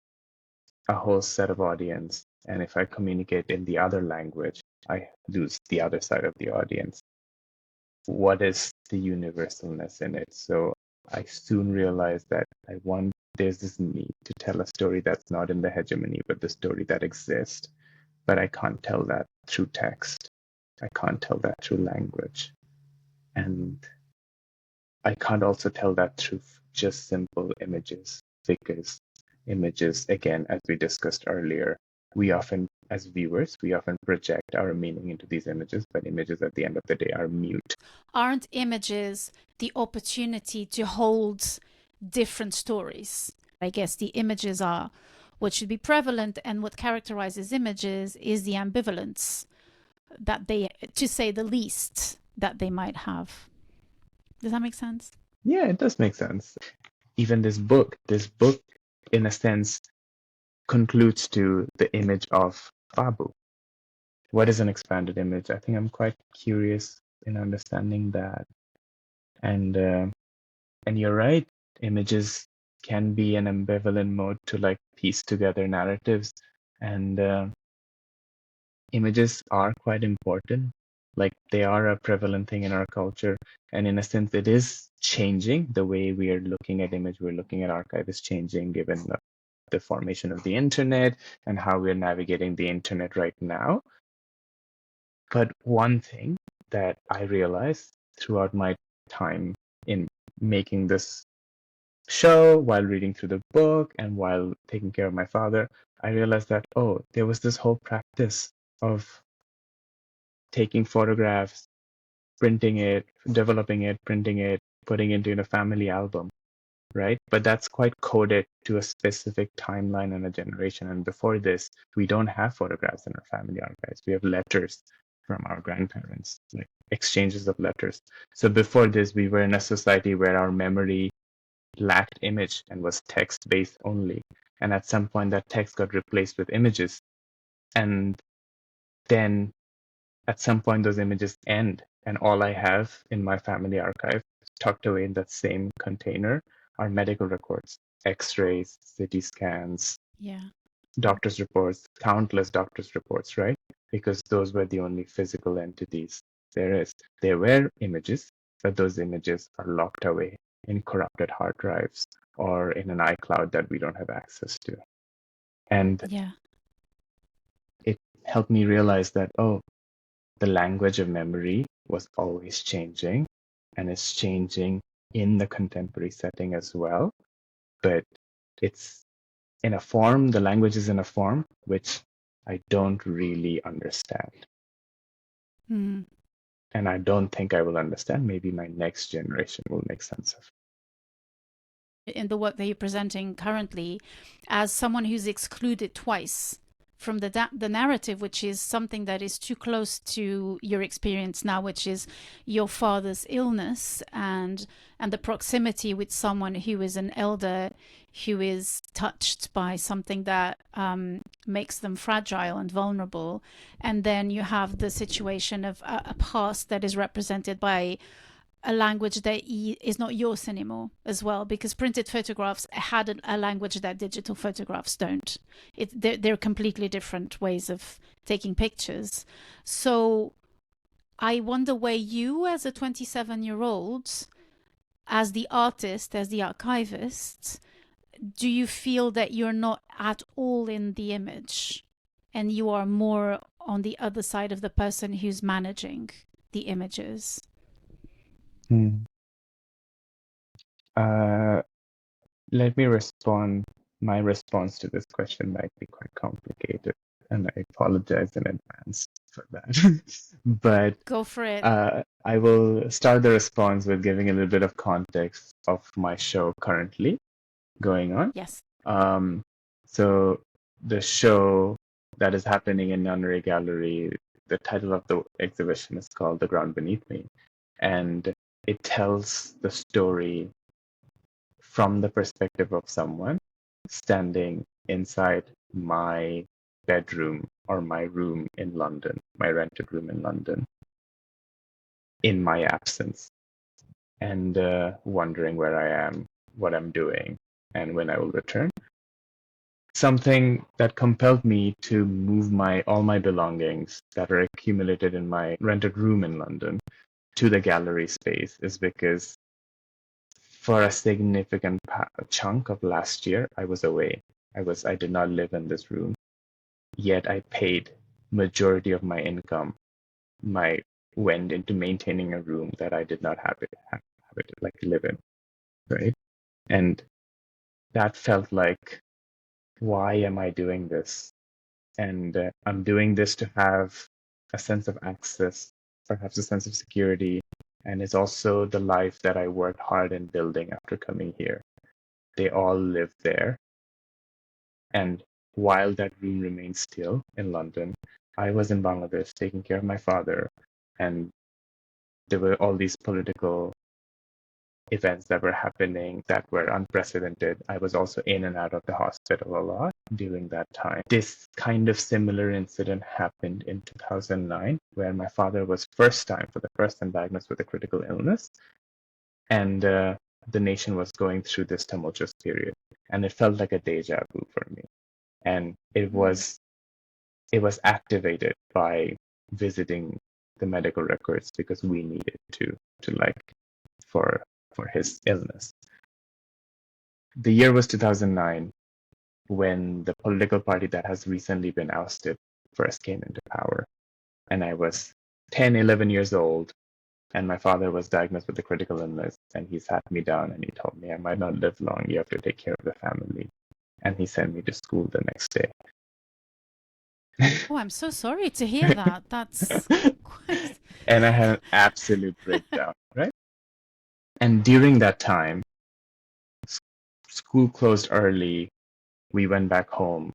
a whole set of audience. And if I communicate in the other language, I lose the other side of the audience. What is the universalness in it? So I soon realized that there's this need to tell a story that's not in the hegemony, but the story that exists. But I can't tell that through text. I can't tell that through language. And I can't also tell that through just simple images, because images, again, as we discussed earlier, as viewers, we often project our meaning into these images, but images at the end of the day are mute. Aren't images the opportunity to hold different stories? I guess the images are what should be prevalent, and what characterizes images is the ambivalence that they, to say the least, that they might have. Does that make sense? Yeah, it does make sense. Even this book, in a sense, concludes to the image of Babu. What is an expanded image? I think I'm quite curious in understanding that. And you're right, images can be an ambivalent mode to like piece together narratives, and images are quite important. Like they are a prevalent thing in our culture. And in a sense, it is changing. The way we are looking at image, we're looking at archive is changing given the formation of the internet and how we're navigating the internet right now. But one thing that I realized throughout my time in making this show, while reading through the book, and while taking care of my father, I realized that, oh, there was this whole practice of taking photographs, printing it, developing it, printing it, putting it in a family album, right? But that's quite coded to a specific timeline and a generation. And before this, we don't have photographs in our family archives. We have letters from our grandparents, like exchanges of letters. So before this, we were in a society where our memory lacked image and was text based only. And at some point, that text got replaced with images. And then at some point, those images end. And all I have in my family archive, tucked away in that same container, are medical records, x rays, CT scans, Yeah. doctor's reports, countless doctor's reports, right? Because those were the only physical entities there is. There were images, but those images are locked away in corrupted hard drives or in an iCloud that we don't have access to. And Yeah. it helped me realize that, oh, the language of memory was always changing and it's changing in the contemporary setting as well. But it's in a form, the language is in a form which I don't really understand. Hmm. And I don't think I will understand. Maybe my next generation will make sense of. In the work that you're presenting currently, as someone who's excluded twice from the narrative, which is something that is too close to your experience now, which is your father's illness and the proximity with someone who is an elder, who is touched by something that makes them fragile and vulnerable. And then you have the situation of a past that is represented by a language that is not yours anymore as well, because printed photographs had a language that digital photographs don't. They're completely different ways of taking pictures. So I wonder where you, as a 27-year-old, as the artist, as the archivist, do you feel that you're not at all in the image and you are more on the other side of the person who's managing the images? Hmm. Let me respond. My response to this question might be quite complicated, and I apologize in advance for that. But Go for it. I will start the response with giving a little bit of context of my show currently going on. Yes. Um, so the show that is happening in Nunnery Gallery, the title of the exhibition is called The Ground Beneath Me, and it tells the story from the perspective of someone standing inside my bedroom or my room in London, my rented room in London, in my absence, and wondering where I am, what I'm doing, and when I will return. Something that compelled me to move all my belongings that are accumulated in my rented room in London to the gallery space is because for a significant chunk of last year, I was away. I did not live in this room, yet I paid majority of my income, my went into maintaining a room that I did not have it like live in, right? And that felt like, why am I doing this? And I'm doing this to have a sense of access, perhaps a sense of security, and it's also the life that I worked hard in building after coming here. They all live there. And while that room remained still in London, I was in Bangladesh taking care of my father. And there were all these political events that were happening that were unprecedented. I was also in and out of the hospital a lot during that time. This kind of similar incident happened in 2009, where my father was for the first time diagnosed with a critical illness. And the nation was going through this tumultuous period. And it felt like a deja vu for me. And it was activated by visiting the medical records because we needed to like for his illness. The year was 2009 when the political party that has recently been ousted first came into power. And I was 10, 11 years old, and my father was diagnosed with a critical illness, and he sat me down and he told me I might not live long, you have to take care of the family. And he sent me to school the next day. Oh, I'm so sorry to hear that. That's quite... And I had an absolute breakdown, right? And during that time, school closed early. We went back home,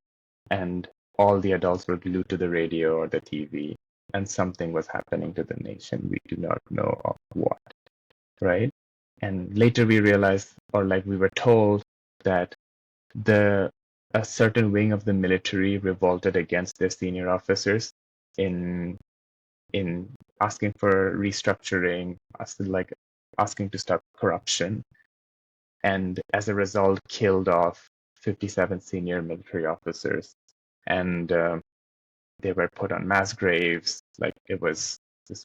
and all the adults were glued to the radio or the TV, and something was happening to the nation. We do not know of what, right? And later we realized, or like we were told, that a certain wing of the military revolted against their senior officers in asking for restructuring, asking to stop corruption, and as a result killed off 57 senior military officers, and they were put on mass graves. Like, it was this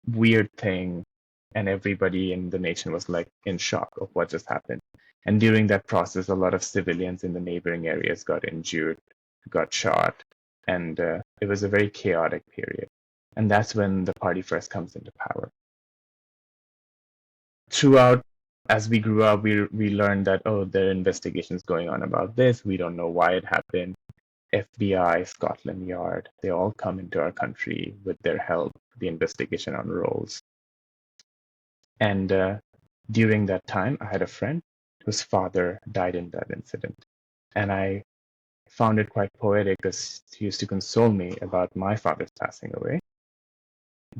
weird thing, and everybody in the nation was like in shock of what just happened. And during that process, a lot of civilians in the neighboring areas got injured, got shot, and it was a very chaotic period. And that's when the party first comes into power. Throughout, as we grew up, we learned that, oh, there are investigations going on about this. We don't know why it happened. FBI, Scotland Yard, they all come into our country with their help, the investigation unrolls. And during that time, I had a friend whose father died in that incident. And I found it quite poetic because he used to console me about my father's passing away,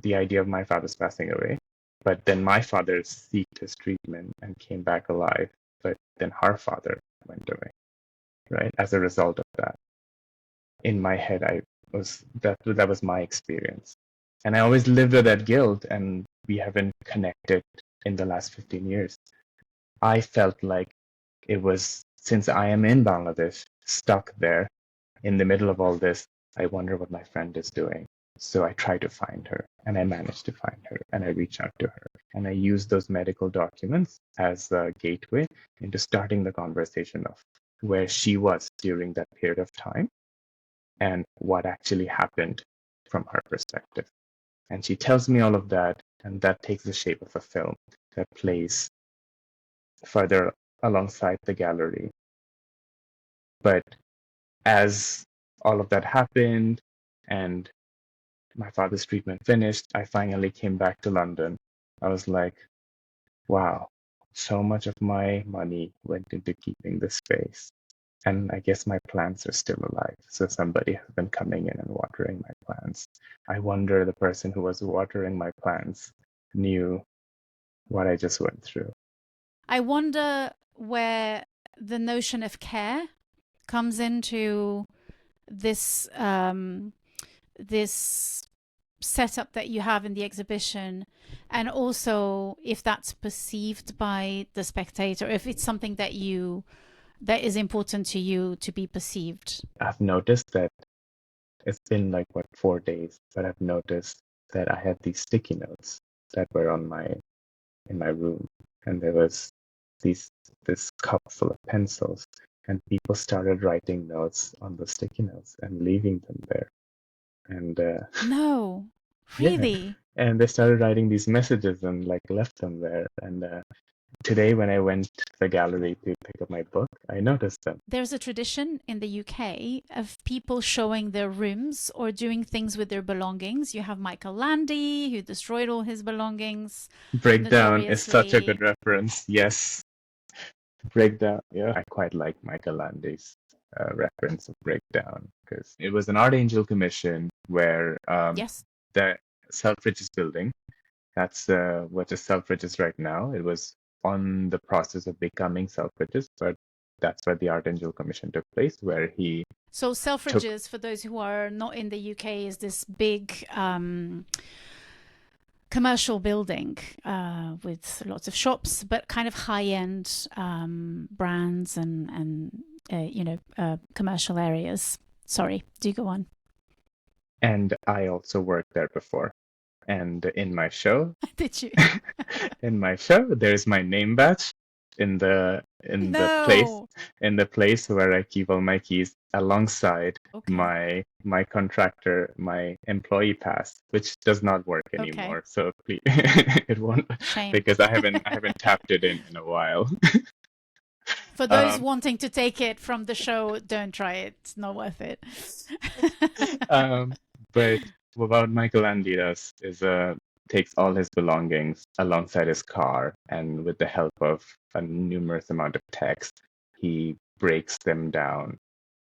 the idea of my father's passing away. But then my father sought his treatment and came back alive. But then her father went away, right? As a result of that. In my head, that was my experience. And I always lived with that guilt, and we haven't connected in the last 15 years. I felt like it was, since I am in Bangladesh, stuck there in the middle of all this, I wonder what my friend is doing. So I try to find her, and I managed to find her, and I reach out to her. And I use those medical documents as a gateway into starting the conversation of where she was during that period of time and what actually happened from her perspective. And she tells me all of that, and that takes the shape of a film that plays further alongside the gallery. But as all of that happened and my father's treatment finished, I finally came back to London. I was like, wow, so much of my money went into keeping this space. And I guess my plants are still alive. So somebody has been coming in and watering my plants. I wonder the person who was watering my plants knew what I just went through. I wonder where the notion of care comes into this this setup that you have in the exhibition, and also if that's perceived by the spectator, if it's something that is important to you to be perceived. I've noticed that it's been like 4 days, but I've noticed that I had these sticky notes that were in my room, and there was this cup full of pencils, and people started writing notes on the sticky notes and leaving them there. And no, yeah, really? and they started writing these messages and like left them there. And today, when I went to the gallery to pick up my book, I noticed them. There's a tradition in the UK of people showing their rooms or doing things with their belongings. You have Michael Landy, who destroyed all his belongings. Breakdown is such a good reference. Yes. Breakdown. Yeah, I quite like Michael Landy's reference of Breakdown because it was an Art Angel commission where Yes. the Selfridges building, that's what is Selfridges right now. It was on the process of becoming Selfridges, but that's where the Art Angel commission took place, where he So Selfridges, for those who are not in the UK, is this big commercial building with lots of shops, but kind of high-end brands and commercial areas. Sorry, do go on. And I also worked there before. And in my show, Did you? there's my name badge in the No. place where I keep all my keys alongside Okay. my contractor, my employee pass, which does not work Okay. anymore. So please, it won't, Shame. because I haven't tapped it in a while. For those Um, wanting to take it from the show, don't try it. It's not worth it. but what Michael Andy does is takes all his belongings alongside his car, and with the help of a numerous amount of text, he breaks them down,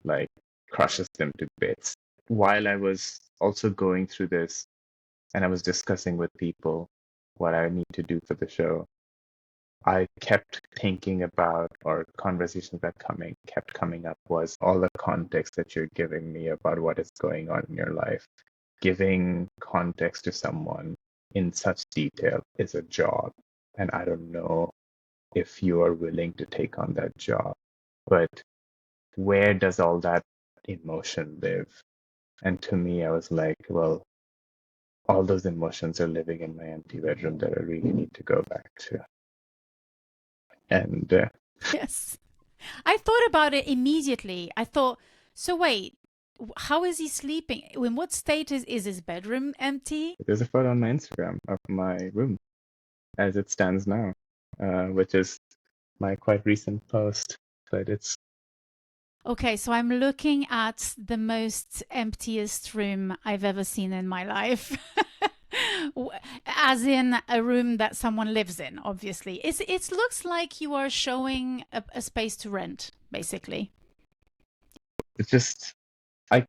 like crushes them to bits. While I was also going through this, and I was discussing with people what I need to do for the show, I kept thinking about, or conversations that kept coming up, was all the context that you're giving me about what is going on in your life. Giving context to someone in such detail is a job, and I don't know if you are willing to take on that job. But where does all that emotion live? And to me, I was like, well, all those emotions are living in my empty bedroom that I really need to go back to. And Yes. I thought about it immediately. I thought, so wait, how is he sleeping? In what state is his bedroom empty? there's a photo on my Instagram of my room as it stands now, which is my quite recent post. But it's Okay, so I'm looking at the most emptiest room I've ever seen in my life. As in a room that someone lives in, obviously. It looks like you are showing a space to rent, basically. it's just I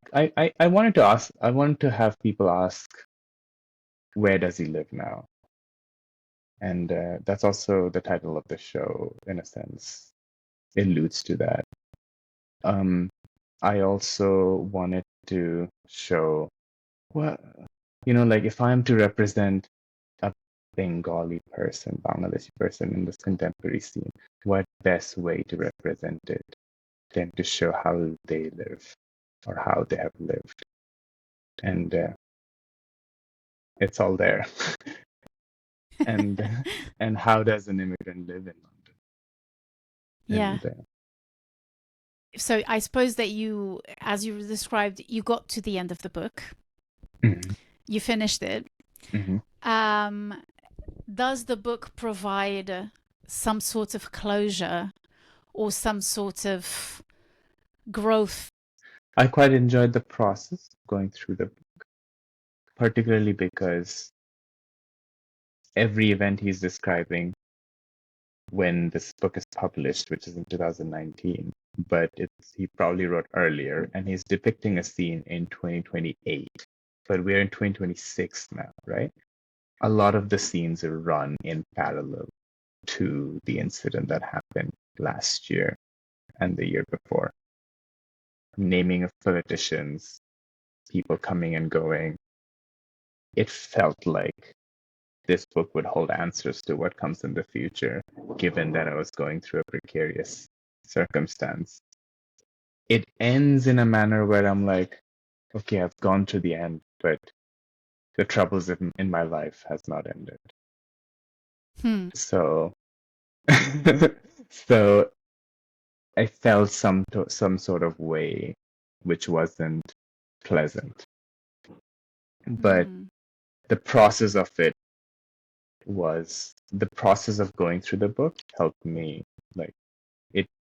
wanted to ask. I wanted to have people ask, where does he live now? And that's also the title of the show, in a sense, alludes to that. I also wanted to show, well, like if I'm to represent a Bengali person, Bangladeshi person in this contemporary scene, what best way to represent it than to show how they live or how they have lived? And it's all there. and and how does an immigrant live in London? Yeah. And So I suppose that you, as you described, you got to the end of the book. mhm, You finished it. mhm. Does the book provide some sort of closure or some sort of growth? I quite enjoyed the process of going through the book, particularly because every event he's describing when this book is published, which is in 2019, but he probably wrote earlier, and he's depicting a scene in 2028, but we're in 2026 now, right? A lot of the scenes are run in parallel to the incident that happened last year and the year before. Naming of politicians, people coming and going. It felt like this book would hold answers to what comes in the future, given that I was going through a precarious circumstance. It ends in a manner where I'm like, okay, I've gone to the end, but the troubles in my life has not ended. Hmm. So, so I felt some sort of way, which wasn't pleasant. But Mm. the process of it the process of going through the book helped me. Like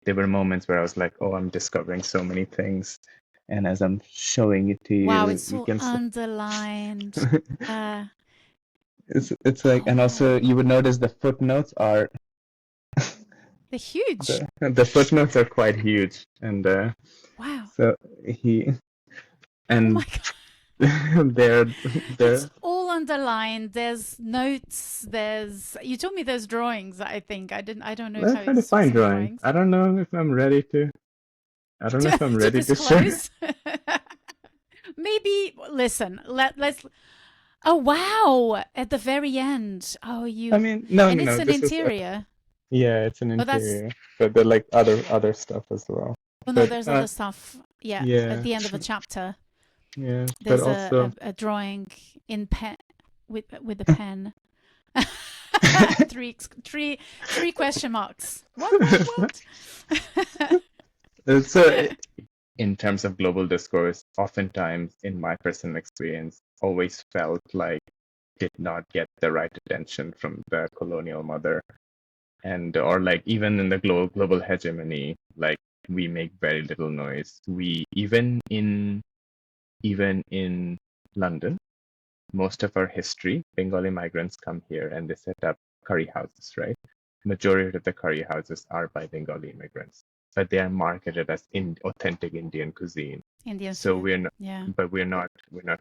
there were moments where I was like, oh, I'm discovering so many things. And as I'm showing it to Wow, you, it's you all can underlined. it's like, and also Oh, you would notice the footnotes are they're huge. the footnotes are quite huge. And Wow. so Oh my and God. they're It's they're all underlined. There's notes. You told me there's drawings, I think. I don't know if I'm I trying to saw find some drawings. drawings. I don't know if I'm ready to. I don't know if I'm To ready to share. disclose. Maybe, listen, let's. Oh, wow. At the very end. Oh, I mean, no, and no, it's no. an This is interior. yeah, it's an Oh, that's, interior, but there like other stuff as well. oh no, But there's other stuff. Yeah. At yeah, the end of a chapter, yeah. But there's also a drawing in pen. with a pen. three question marks. What? So, in terms of global discourse, oftentimes, in my personal experience, always felt like did not get the right attention from the colonial mother, and or like even in the global hegemony, like we make very little noise. We even in London, most of our history, Bengali migrants come here and they set up curry houses, right? Majority of the curry houses are by Bengali immigrants, but they are marketed as authentic Indian cuisine. Indian So food. Yeah. we're not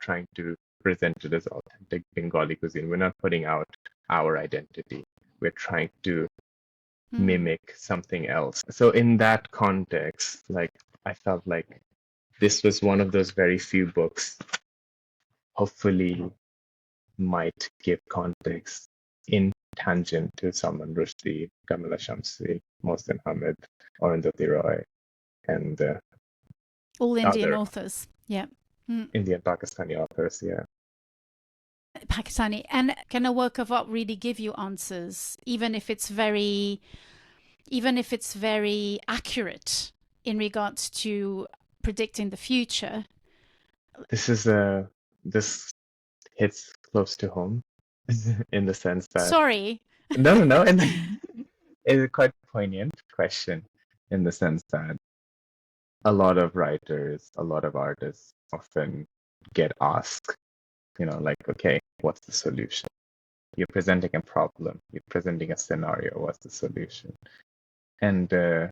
trying to present it as authentic Bengali cuisine. We're not putting out our identity. We're trying to mimic something else. So in that context, like I felt like this was one of those very few books, hopefully might give context in tangent to Salman Rushdie, Kamala Shamsi, Mohsin Hamid, Arundhati Roy, and all Indian other authors. Yeah. Indian Pakistani authors. Yeah. Pakistani. And can a work of art really give you answers, even if it's very accurate in regards to predicting the future? This hits close to home in the sense that Sorry. no, and it's a quite poignant question in the sense that a lot of writers, a lot of artists often get asked, like, okay, what's the solution? You're presenting a problem, you're presenting a scenario, what's the solution? And the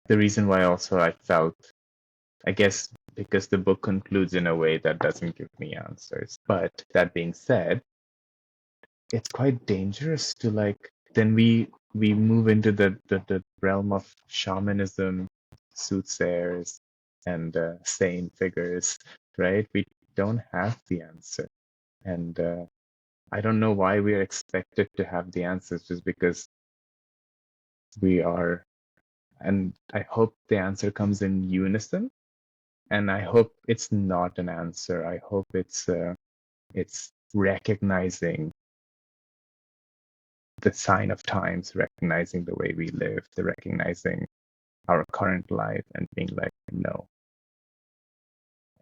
reason why also I felt, I guess, because the book concludes in a way that doesn't give me answers. But that being said, it's quite dangerous to then we move into the realm of shamanism, soothsayers, and sane figures, right? We don't have the answer. And I don't know why we are expected to have the answers just because we are. And I hope the answer comes in unison. And I hope it's not an answer. I hope it's recognizing the sign of times, recognizing the way we live, the recognizing our current life and being like, no.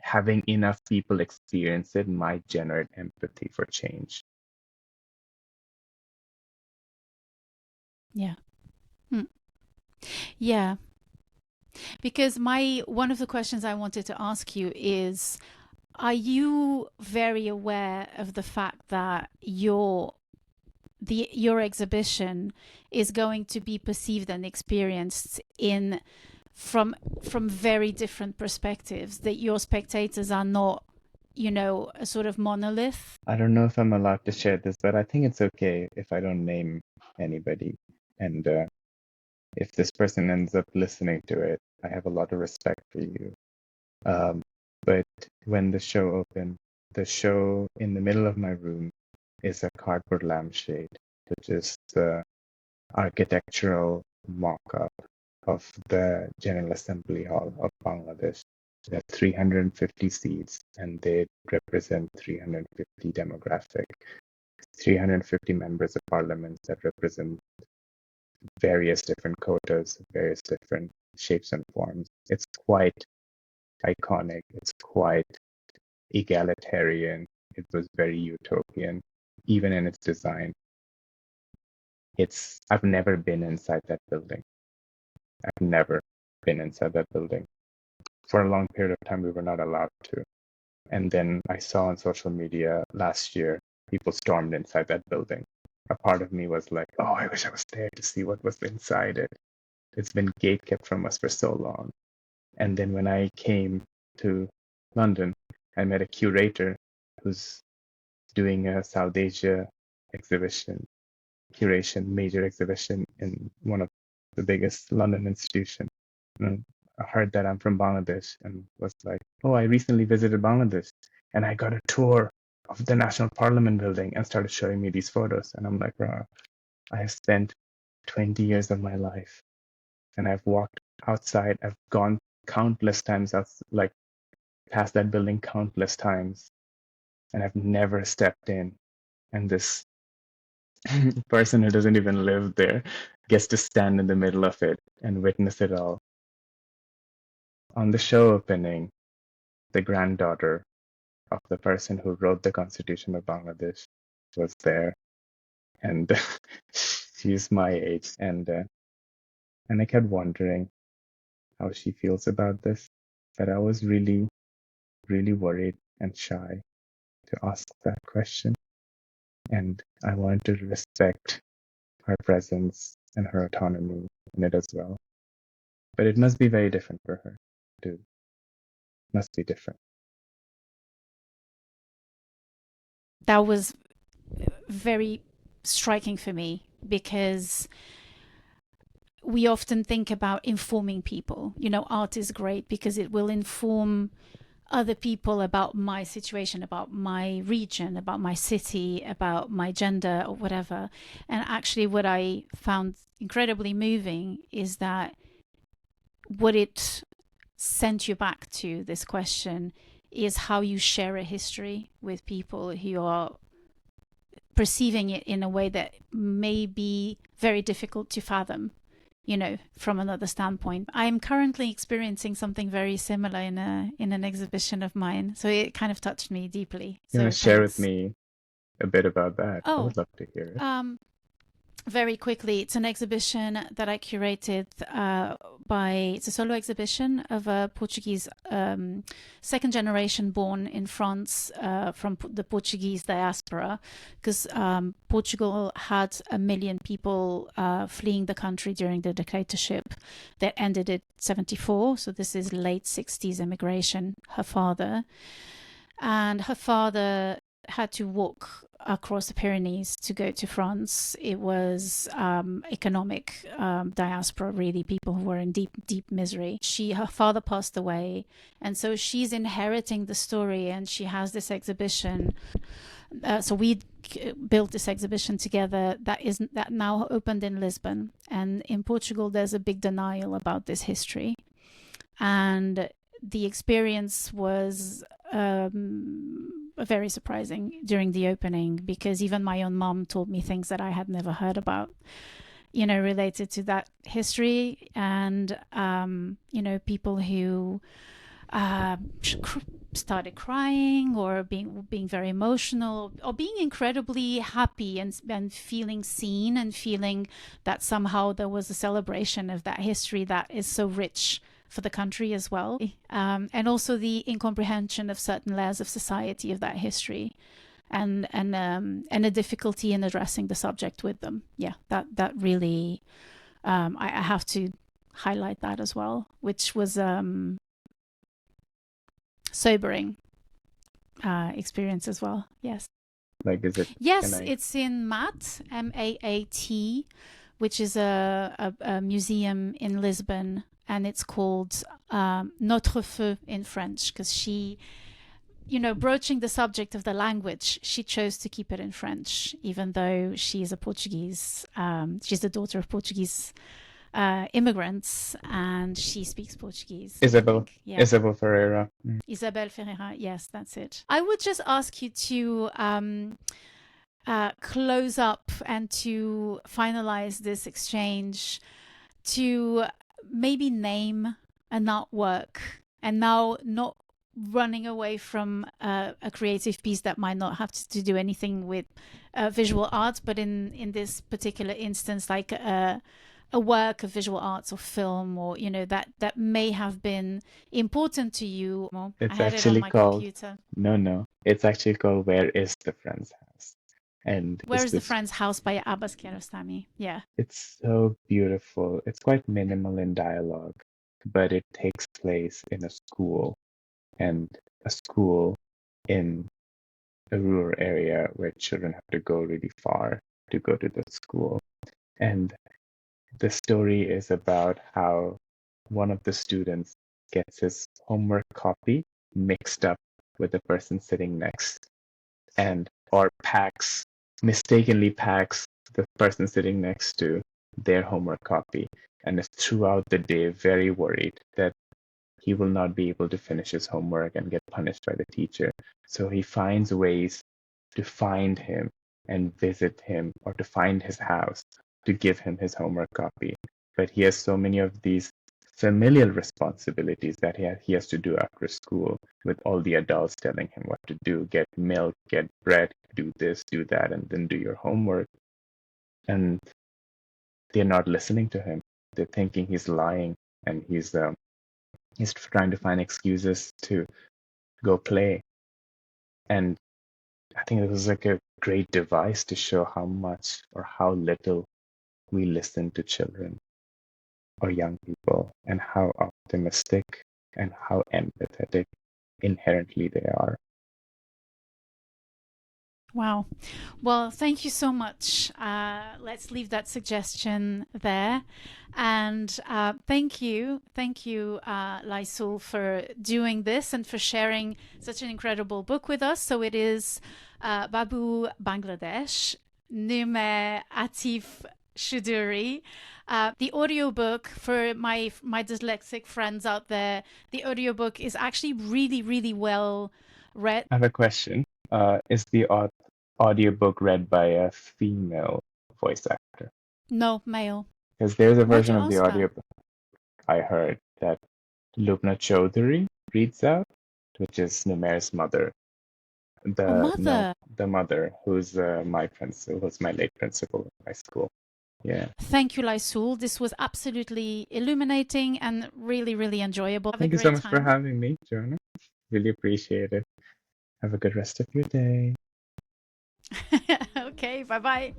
Having enough people experience it might generate empathy for change. Yeah. Yeah. Because one of the questions I wanted to ask you is, are you very aware of the fact that your exhibition is going to be perceived and experienced from very different perspectives, that your spectators are not, a sort of monolith? I don't know if I'm allowed to share this, but I think it's okay if I don't name anybody. And if this person ends up listening to it, I have a lot of respect for you. But when the show opened, the show in the middle of my room is a cardboard lampshade, which is the architectural mock-up of the General Assembly Hall of Bangladesh. There are 350 seats, and they represent 350 demographic, 350 members of parliament that represent various different quotas, various different shapes and forms. It's quite iconic. It's quite egalitarian. It was very utopian, even in its design. I've never been inside that building. I've never been inside that building. For a long period of time, we were not allowed to. And then I saw on social media last year, people stormed inside that building. A part of me was like, oh, I wish I was there to see what was inside it. It's been gatekept from us for so long. And then when I came to London, I met a curator who's doing a South Asia major exhibition in one of the biggest London institutions. And I heard that I'm from Bangladesh and was like, oh, I recently visited Bangladesh and I got a tour of the National Parliament building and started showing me these photos. And I'm like, wow, I have spent 20 years of my life and I've walked outside. I've gone countless times past that building countless times, and I've never stepped in. and this person who doesn't even live there gets to stand in the middle of it and witness it all. On the show opening, the granddaughter of the person who wrote the Constitution of Bangladesh was there, and she's my age, and I kept wondering how she feels about this, but I was really, really worried and shy to ask that question, and I wanted to respect her presence and her autonomy in it as well. But it must be very different for her, too. Must be different. That was very striking for me because we often think about informing people. You know, art is great because it will inform other people about my situation, about my region, about my city, about my gender or whatever. And actually, what I found incredibly moving is that what it sent you back to, this question, is how you share a history with people who are perceiving it in a way that may be very difficult to fathom, you know, from another standpoint. I'm currently experiencing something very similar in an exhibition of mine, so it kind of touched me deeply. You So want to share with thanks. me a bit about that? I Oh, would love to hear it. very quickly, it's an exhibition that I curated it's a solo exhibition of a Portuguese second generation born in France from the Portuguese diaspora, because Portugal had 1 million people fleeing the country during the dictatorship that ended in 1974. So this is late 60s immigration. Her father had to walk across the Pyrenees to go to France. It was economic diaspora, really, people who were in deep misery. Her father passed away, and so she's inheriting the story, and she has this exhibition. So we built this exhibition together that now opened in Lisbon. And in Portugal, there's a big denial about this history. And the experience was very surprising during the opening, because even my own mom told me things that I had never heard about, you know, related to that history. And, you know, people who started crying or being very emotional or being incredibly happy and feeling seen and feeling that somehow there was a celebration of that history that is so rich for the country as well, and also the incomprehension of certain layers of society of that history, and a difficulty in addressing the subject with them. Yeah, that really, I have to highlight that as well, which was sobering experience as well. Yes. Like, is it? Yes, it's in MAT, MAAT, which is a museum in Lisbon, and it's called Notre Feu in French, because she, you know, broaching the subject of the language, she chose to keep it in French, even though she is a Portuguese, she's the daughter of Portuguese immigrants, and she speaks Portuguese. Isabel. Yeah. Isabel Ferreira. Isabel Ferreira, yes, that's it. I would just ask you to close up and to finalize this exchange, to maybe name an artwork, and now not running away from a creative piece that might not have to do anything with visual art, but in this particular instance, like a work of visual arts or film, or, you know, that may have been important to you. It's I had actually it on my called computer. No. It's actually called Where is the Friend's House? And Where is the Friend's House by Abbas Kiarostami? Yeah. It's so beautiful. It's quite minimal in dialogue, but it takes place in a school, and a school in a rural area where children have to go really far to go to the school. And the story is about how one of the students gets his homework copy mixed up with the person sitting next, or mistakenly packs the person sitting next to their homework copy, and is throughout the day very worried that he will not be able to finish his homework and get punished by the teacher. So he finds ways to find him and visit him or to find his house to give him his homework copy. But he has so many of these familial responsibilities that he has to do after school, with all the adults telling him what to do: get milk, get bread, do this, do that, and then do your homework. And they're not listening to him. They're thinking he's lying, and he's trying to find excuses to go play. And I think it was like a great device to show how much or how little we listen to children or young people, and how optimistic and how empathetic inherently they are. Wow. Well, thank you so much. Let's leave that suggestion there. And thank you, Laisul, for doing this and for sharing such an incredible book with us. So it is Babu Bangladesh, Numair Atif Choudhury. The audiobook, for my dyslexic friends out there, the audiobook is actually really, really well read. I have a question. Is the audiobook read by a female voice actor? No, male. Because there's a Why'd version you of the ask that? audiobook I heard that Lubna Choudhury reads out, which is Numair's mother. Mother. The mother who's my principal, who's my late principal in my school. Yeah. Thank you, Laisul. This was absolutely illuminating and really, really enjoyable. Thank you so much for having me, Joanna. Really appreciate it. Have a good rest of your day. Okay, bye-bye.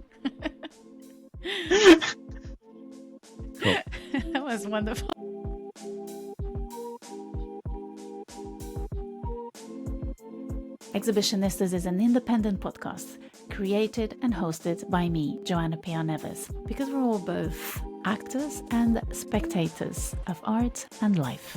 Cool. That was wonderful. Exhibitionistas is an independent podcast created and hosted by me, Joana P. Neves, because we're all both actors and spectators of art and life.